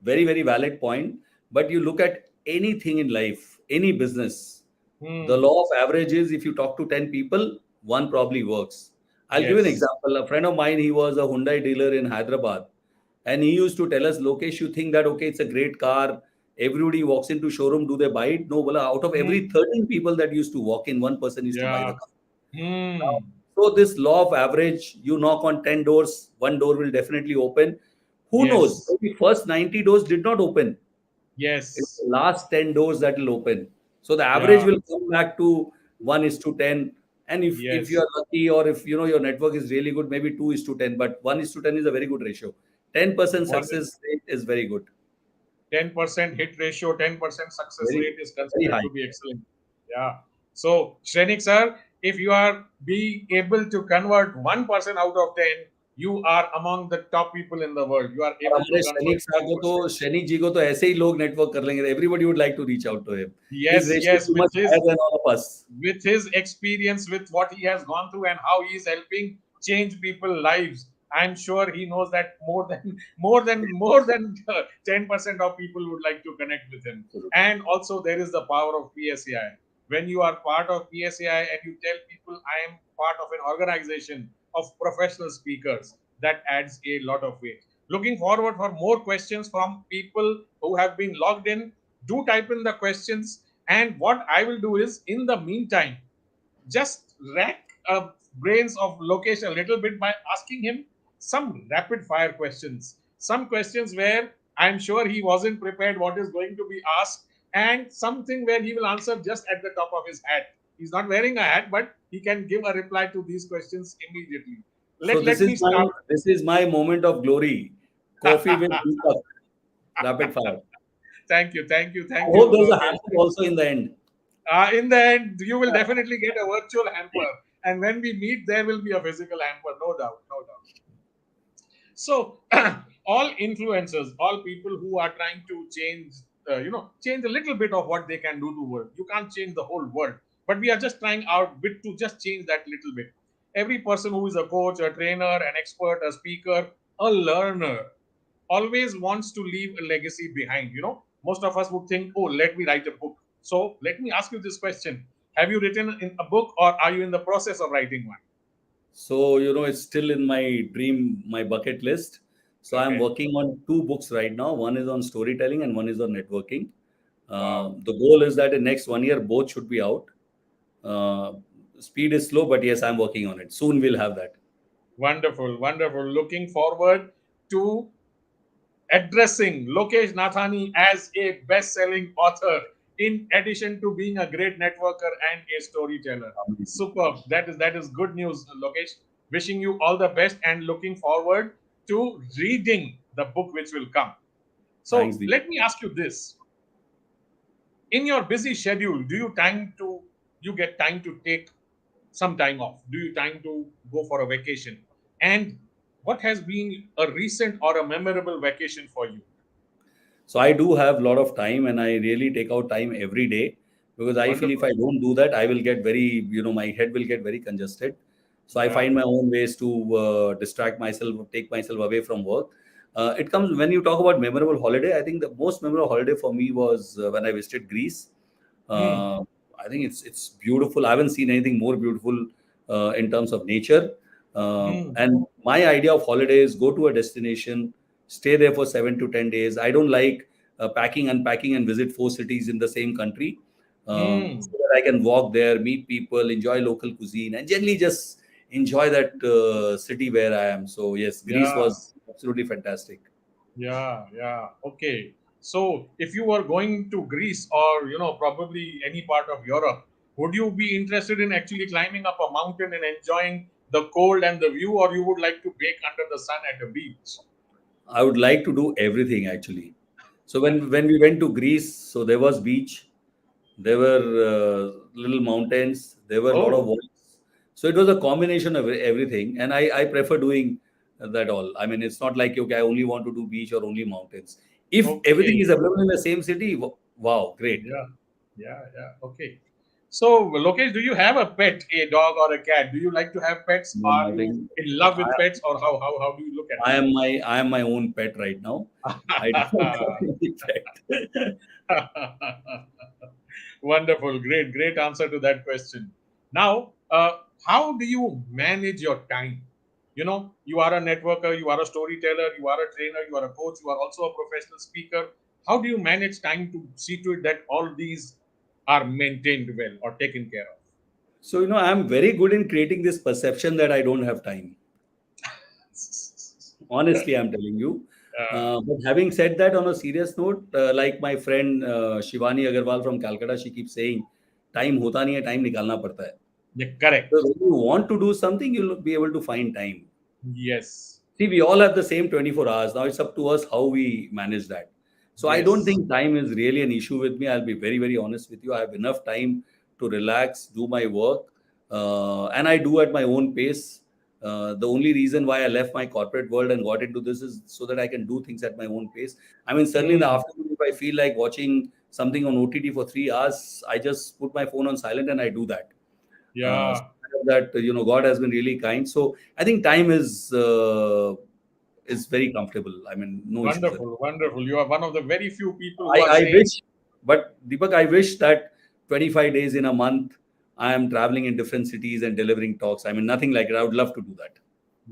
very, very valid point. But you look at anything in life, any business, the Hmm. law of average is if you talk to 10 people, one probably works. I'll give you an Yes. example. A friend of mine, he was a Hyundai dealer in Hyderabad, and he used to tell us, Lokesh, you think that, okay, it's a great car. Everybody walks into showroom, do they buy it? No, well, out of every Hmm. 13 people that used to walk in, one person used to buy the Yeah. car. Now, Hmm. so this law of average, you knock on 10 doors, one door will definitely open. Who knows? Yes. Maybe first 90 doors did not open. It's Yes. the last 10 doors that will open. So the average Yeah. will come back to 1 is to 10. And if you Yes. are lucky, or if your network is really good, maybe 2 is to 10. But 1 is to 10 is a very good ratio. 10% One success rate is very good. 10% hit ratio, 10% success Very, rate is very considered high. to be excellent. Yeah. So, Shrenik sir, if you are being able to convert 1% out of 10, you are among the top people in the world. You are और able to हमारे convert सैनिक साहब को तो 10%. सैनिक जी को तो ऐसे ही लोग नेटवर्क कर लेंगे. Everybody would like to reach out to him. His Yes, ratio is yes, too much higher than all of us. with his experience, with what he has gone through, and how he is helping change people's lives, I'm sure he knows that more than 10% of people would like to connect with him. And also, there is the power of PSAI. When you are part of PSAI and you tell people, I am part of an organization of professional speakers, that adds a lot of weight. Looking forward for more questions from people who have been logged in. Do type in the questions, and what I will do is, in the meantime, just rack brains of Lokesh a little bit by asking him some rapid fire questions. Some questions where I'm sure he wasn't prepared what is going to be asked, and something where he will answer just at the top of his hat. He's not wearing a hat, but he can give a reply to these questions immediately. So Let me start. this is my moment of glory. Coffee with Deepak. Rapid fire. Thank you, thank you, I thank you, hope there's a Lokesh. hamper also in the end. In the end, you will definitely get a virtual hamper. And when we meet, there will be a physical hamper, no doubt, no doubt. So, all influencers, all people who are trying to change, change a little bit of what they can do to world. You can't change the whole world, but we are just trying our bit to just change that little bit. Every person who is a coach, a trainer, an expert, a speaker, a learner, always wants to leave a legacy behind. Most of us would think, oh, let me write a book. So let me ask you this question: have you written in a book, or are you in the process of writing one? So, it's still in my dream, my bucket list. So I'm Okay. working on two books right now. One is on storytelling and one is on networking. Wow. The goal is that in next 1 year, both should be out. Uh, Speed is slow, but yes, I'm working on it. Soon we'll have that. Wonderful, wonderful. Looking forward to addressing Lokesh Nathany as a best-selling author, in addition to being a great networker and a storyteller. Amazing. Superb. That is good news, Lokesh. Wishing you all the best and looking forward to reading the book which will come. Thanks, So Deep. let me ask you this: in your busy schedule, do you get time to take some time off? Do you time to go for a vacation? And what has been a recent or a memorable vacation for you? So I do have a lot of time, and I really take out time every day, because I feel if Wonderful. I don't do that, I will get very, my head will get very congested. So I Yeah. find my own ways to distract myself, take myself away from work. It comes when you talk about memorable holiday. I think the most memorable holiday for me was when I visited Greece. Hmm. Uh, I think it's beautiful. I haven't seen anything more beautiful in terms of nature. Hmm. And my idea of holiday is go to a destination, stay there for 7 to 10 days. I don't like packing, unpacking, and visit 4 cities in the same country. Hmm. So that I can walk there, meet people, enjoy local cuisine, and generally just enjoy that city where I am. So yes, Greece Yeah. was absolutely fantastic. Yeah, yeah. Okay. So, if you were going to Greece or, probably any part of Europe, would you be interested in actually climbing up a mountain and enjoying the cold and the view, or you would like to bake under the sun at the beach? I would like to do everything actually. So when we went to Greece, so there was beach, there were little mountains, there were a lot of Oh, walls. So it was a combination of everything, and I prefer doing that all. I mean, it's not like okay, I only want to do beach or only mountains. If everything okay. is available in the same city, wow, great. Yeah, yeah, yeah. Okay. So, Lokesh, do you have a pet, a dog or a cat? Do you like to have pets? No, Are I you think in love with pets, or how do you look at I am my own pet right now. I don't have any pet. Wonderful. Great answer to that question. Now, how do you manage your time? You are a networker, you are a storyteller, you are a trainer, you are a coach, you are also a professional speaker. How do you manage time to see to it that all these are maintained well or taken care of? So, I'm very good in creating this perception that I don't have time. Honestly, I'm telling you. uh, But having said that, on a serious note, like my friend Shivani Agarwal from Calcutta, she keeps saying, time hota nahi hai, time nikalna padta hai. yeah, So correct. when you want to do something, you'll be able to find time. Yes. See, we all have the same 24 hours. Now it's up to us how we manage that. So I don't Yes. think time is really an issue with me. I'll be very, very honest with you. I have enough time to relax, do my work, and I do at my own pace. The only reason why I left my corporate world and got into this is so that I can do things at my own pace. I mean, certainly in the Hmm. afternoon, if I feel like watching something on OTT for 3 hours, I just put my phone on silent and I do that. So Yeah. that God has been really kind. So I think time is very comfortable. I mean, no issues at all. Wonderful. Wonderful. You are one of the very few people who are I saying, wish, but Deepak, I wish that 25 days in a month I am traveling in different cities and delivering talks. I mean, nothing like it. I would love to do that.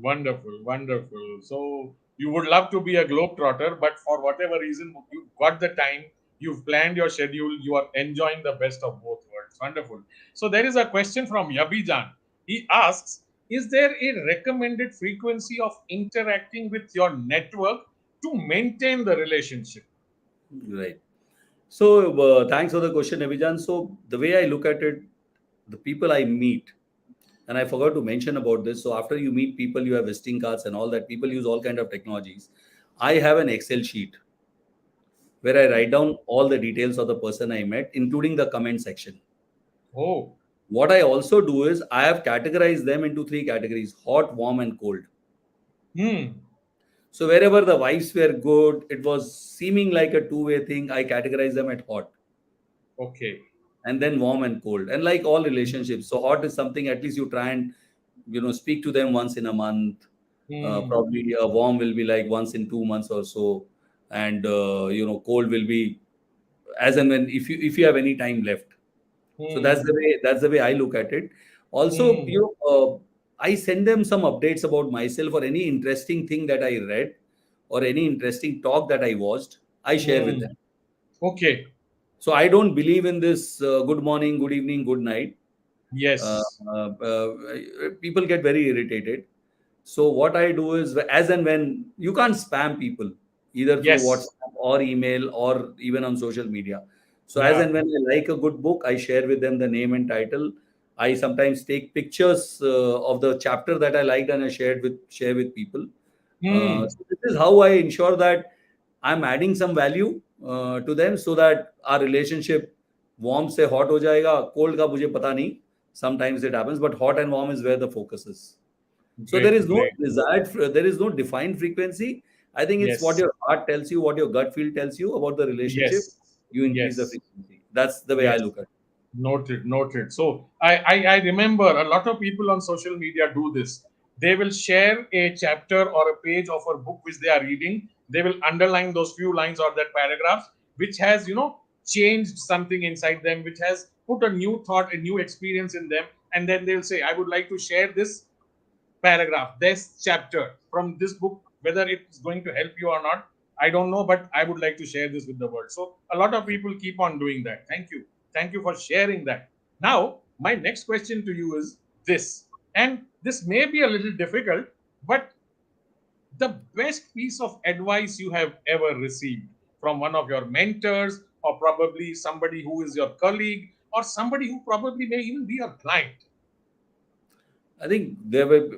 wonderful, wonderful. So you would love to be a globetrotter, but for whatever reason, you got the time, you've planned your schedule, you are enjoying the best of both worlds. Wonderful. So there is a question from Yabijan. He asks, is there a recommended frequency of interacting with your network to maintain the relationship? Right. So thanks for the question, Avijan. So the way I look at it, the people I meet, and I forgot to mention about this. So after you meet people, you have visiting cards and all that. People use all kind of technologies. I have an Excel sheet where I write down all the details of the person I met, including the comment section. Oh, What I also do is I have categorized them into three categories: hot, warm, and cold. hmm. So wherever the vibes were good, it was seeming like a two-way thing. I categorize them at hot, Okay. and then warm and cold. And like all relationships, so hot is something at least you try and speak to them once in a month. Hmm. Probably a warm will be like once in 2 months or so, and cold will be as and when if you have any time left. So Hmm. that's the way I look at it. Also, Hmm. I send them some updates about myself or any interesting thing that I read or any interesting talk that I watched. I share with them. Hmm. Okay. So I don't believe in this good morning, good evening, good night. Uh, Yes. People get very irritated. So what I do is, as and when you can't spam people either through Yes. WhatsApp or email or even on social media. So as Yeah. and when I like a good book, I share with them the name and title. I sometimes take pictures of the chapter that I liked and I share with people. Hmm. So this is how I ensure that I'm adding some value to them so that our relationship warm से hot हो जाएगा cold का मुझे पता नहीं. Sometimes it happens, but hot and warm is where the focus is. So there Great. is no Great. there is no defined frequency. I think it's what Yes. your heart tells you, what your gut feel tells you about the relationship. Yes. You increase the Yes. frequency. That's the way I Yes. look at it. Noted. Noted. So I remember a lot of people on social media do this. They will share a chapter or a page of a book which they are reading. They will underline those few lines or that paragraph, which has changed something inside them, which has put a new thought, a new experience in them. And then they'll say, I would like to share this paragraph, this chapter from this book, whether it's going to help you or not, I don't know, but I would like to share this with the world. So a lot of people keep on doing that. Thank you. Thank you for sharing that. Now, my next question to you is this, and this may be a little difficult, but the best piece of advice you have ever received from one of your mentors, or probably somebody who is your colleague, or somebody who probably may even be your client. I think there were,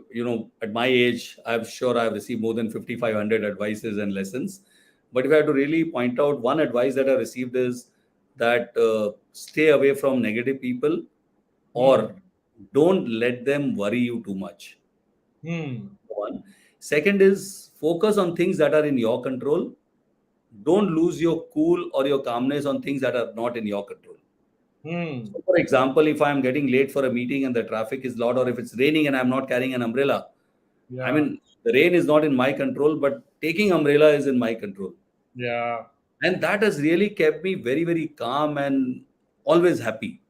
at my age, I'm sure I've received more than 5,500 advices and lessons. But if I had to really point out one advice that I received is that stay away from negative people, or Hmm. don't let them worry you too much. Hmm. One. Second is focus on things that are in your control. Don't lose your cool or your calmness on things that are not in your control. Hmm. So for example, if I'm getting late for a meeting and the traffic is loud, or if it's raining and I'm not carrying an umbrella, I Yeah. mean, the rain is not in my control, but taking umbrella is in my control. Yeah. And that has really kept me very, very calm and always happy.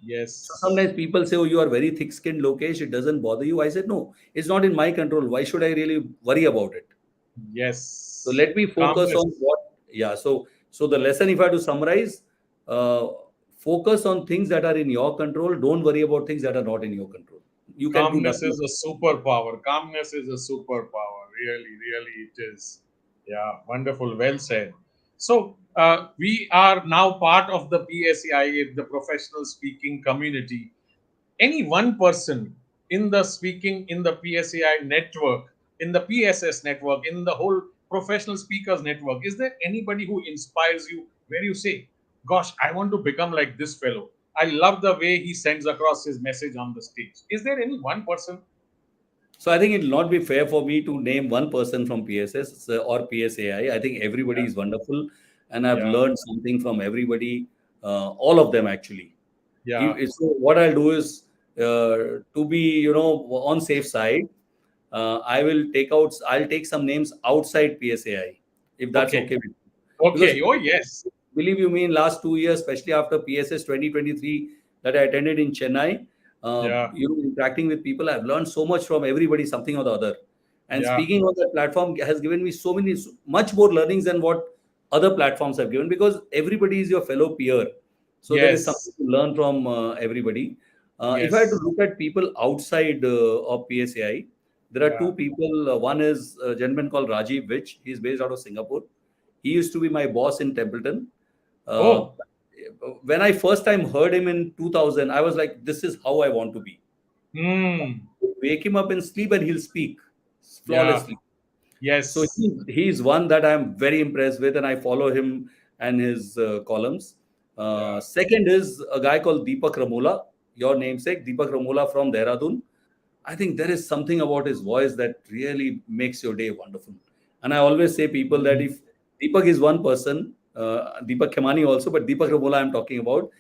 So Yes. sometimes people say, oh, you are very thick skinned, Lokesh, it doesn't bother you. I said, no, it's not in my control. Why should I really worry about it? So Yes. let me focus on Calmness. what, yeah. So the lesson, if I had to summarize, uh, focus on things that are in your control. Don't worry about things that are not in your control. You can do Calmness nothing. is a superpower. Calmness is a superpower. Really, really, it is. Yeah, wonderful. Well said. So, we are now part of the PSAI, the professional speaking community. Any one person in the speaking in the PSAI network, in the PSS network, in the whole professional speakers network, is there anybody who inspires you where you say, gosh, I want to become like this fellow? I love the way he sends across his message on the stage. Is there any one person? So I think it will not be fair for me to name one person from PSS or PSAI. I think everybody Yeah, is wonderful, and I've yeah, learned something from everybody, all of them actually. yeah. So what I'll do is, to be on safe side, I'll take some names outside PSAI, if that's Okay, okay with you. Because okay. Oh, yes. believe you me, in last 2 years, especially after PSS 2023 that I attended in Chennai, Yeah, interacting with people, I've learned so much from everybody, something or the other. And yeah. speaking on that platform has given me much more learnings than what other platforms have given, because everybody is your fellow peer. So there is something Yes, to learn from everybody. If I had to yes. look at people outside of PSAI, there are Yeah. two people. One is a gentleman called Rajiv Vich. He's based out of Singapore. He used to be my boss in Templeton. Uh, Oh, when I first time heard him in 2000, I was like, this is how I want to be. hmm. Wake him up in sleep and he'll speak Yeah, flawlessly. So yes. he's one that I'm very impressed with, and I follow him and his columns. Yeah. Second is a guy called Deepak Ramola, your namesake, Deepak Ramola from Dehradun. I think there is something about his voice that really makes your day wonderful. And I always say people that Hmm. if Deepak is one person, Deepak Khemani also, but Deepak Ramola I'm talking about.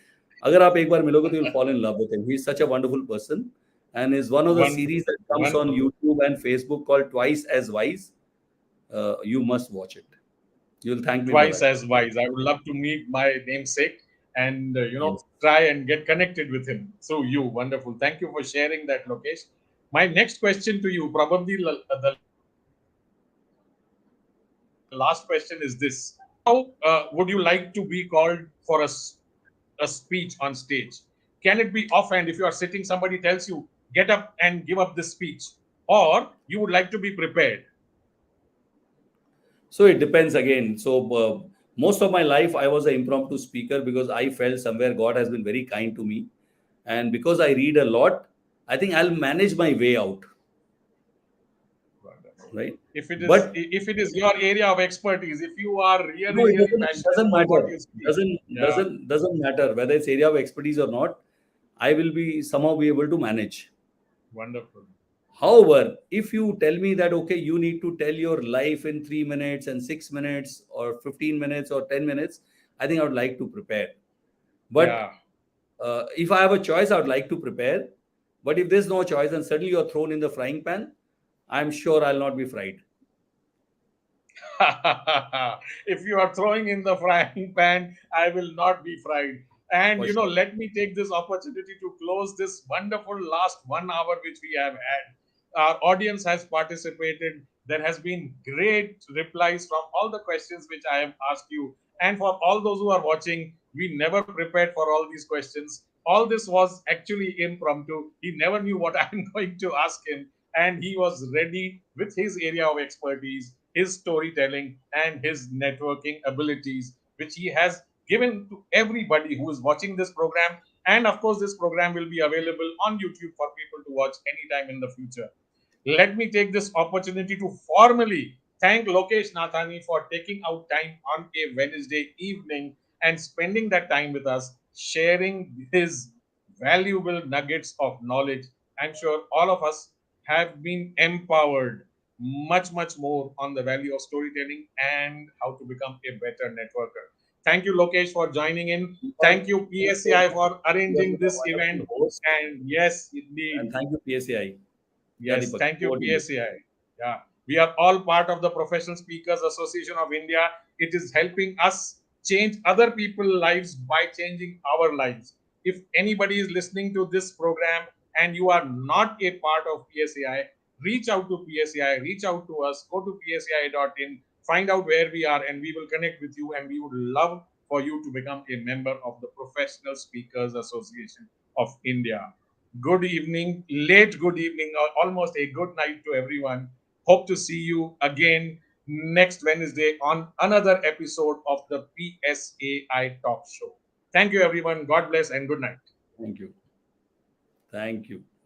अगर आप एक बार मिलोगे तो you'll fall in love with him. He's such a wonderful person, and is one of the One, series that comes on one YouTube and Facebook called Twice as Wise. You must watch it. You'll thank me for twice that. as wise. I would love to meet my namesake and Yes. try and get connected with him. So you wonderful. Thank you for sharing that, Lokesh. My next question to you, probably the last question, is this: how would you like to be called for a speech on stage? Can it be offhand? If you are sitting, somebody tells you get up and give up this speech, or you would like to be prepared? So it depends again. So most of my life, I was an impromptu speaker because I felt somewhere God has been very kind to me, and because I read a lot, I think I'll manage my way out, Wonderful. right? If But it is your area of expertise, if you are really no, it really doesn't. It passionate doesn't about what matter. you speak, yeah, Doesn't matter whether it's area of expertise or not. I will be somehow be able to manage. wonderful. However, if you tell me that, okay, you need to tell your life in 3 minutes and 6 minutes or 15 minutes or 10 minutes, I think I would like to prepare. But Yeah. if I have a choice, I would like to prepare. But if there's no choice and suddenly you're thrown in the frying pan, I'm sure I'll not be fried. If you are throwing in the frying pan, I will not be fried. And For sure. let me take this opportunity to close this wonderful last 1 hour which we have had. Our audience has participated. There has been great replies from all the questions which I have asked you. And for all those who are watching, we never prepared for all these questions. All this was actually impromptu. He never knew what I'm going to ask him, and he was ready with his area of expertise, his storytelling, and his networking abilities, which he has given to everybody who is watching this program. And of course, this program will be available on YouTube for people to watch anytime in the future. Let me take this opportunity to formally thank Lokesh Nathany for taking out time on a Wednesday evening and spending that time with us, sharing his valuable nuggets of knowledge. I'm sure all of us have been empowered much, much more on the value of storytelling and how to become a better networker. Thank you, Lokesh, for joining in. Deepak, Thank you, thank you so PSAI, much. for You have arranging been a this event. wonderful host. And yes, And indeed. thank you, PSAI. Yeah, Yes, Deepak, thank you, over to you. PSAI. Yeah, we are all part of the Professional Speakers Association of India. It is helping us change other people's lives by changing our lives. If anybody is listening to this program and you are not a part of PSAI, reach out to PSAI, reach out to us, go to psai.in, find out where we are, and we will connect with you. And we would love for you to become a member of the Professional Speakers Association of India. Good evening, late good evening, or almost a good night to everyone. Hope to see you again next Wednesday on another episode of the PSAI Talk Show. Thank you, everyone. God bless and good night. Thank you. Thank you.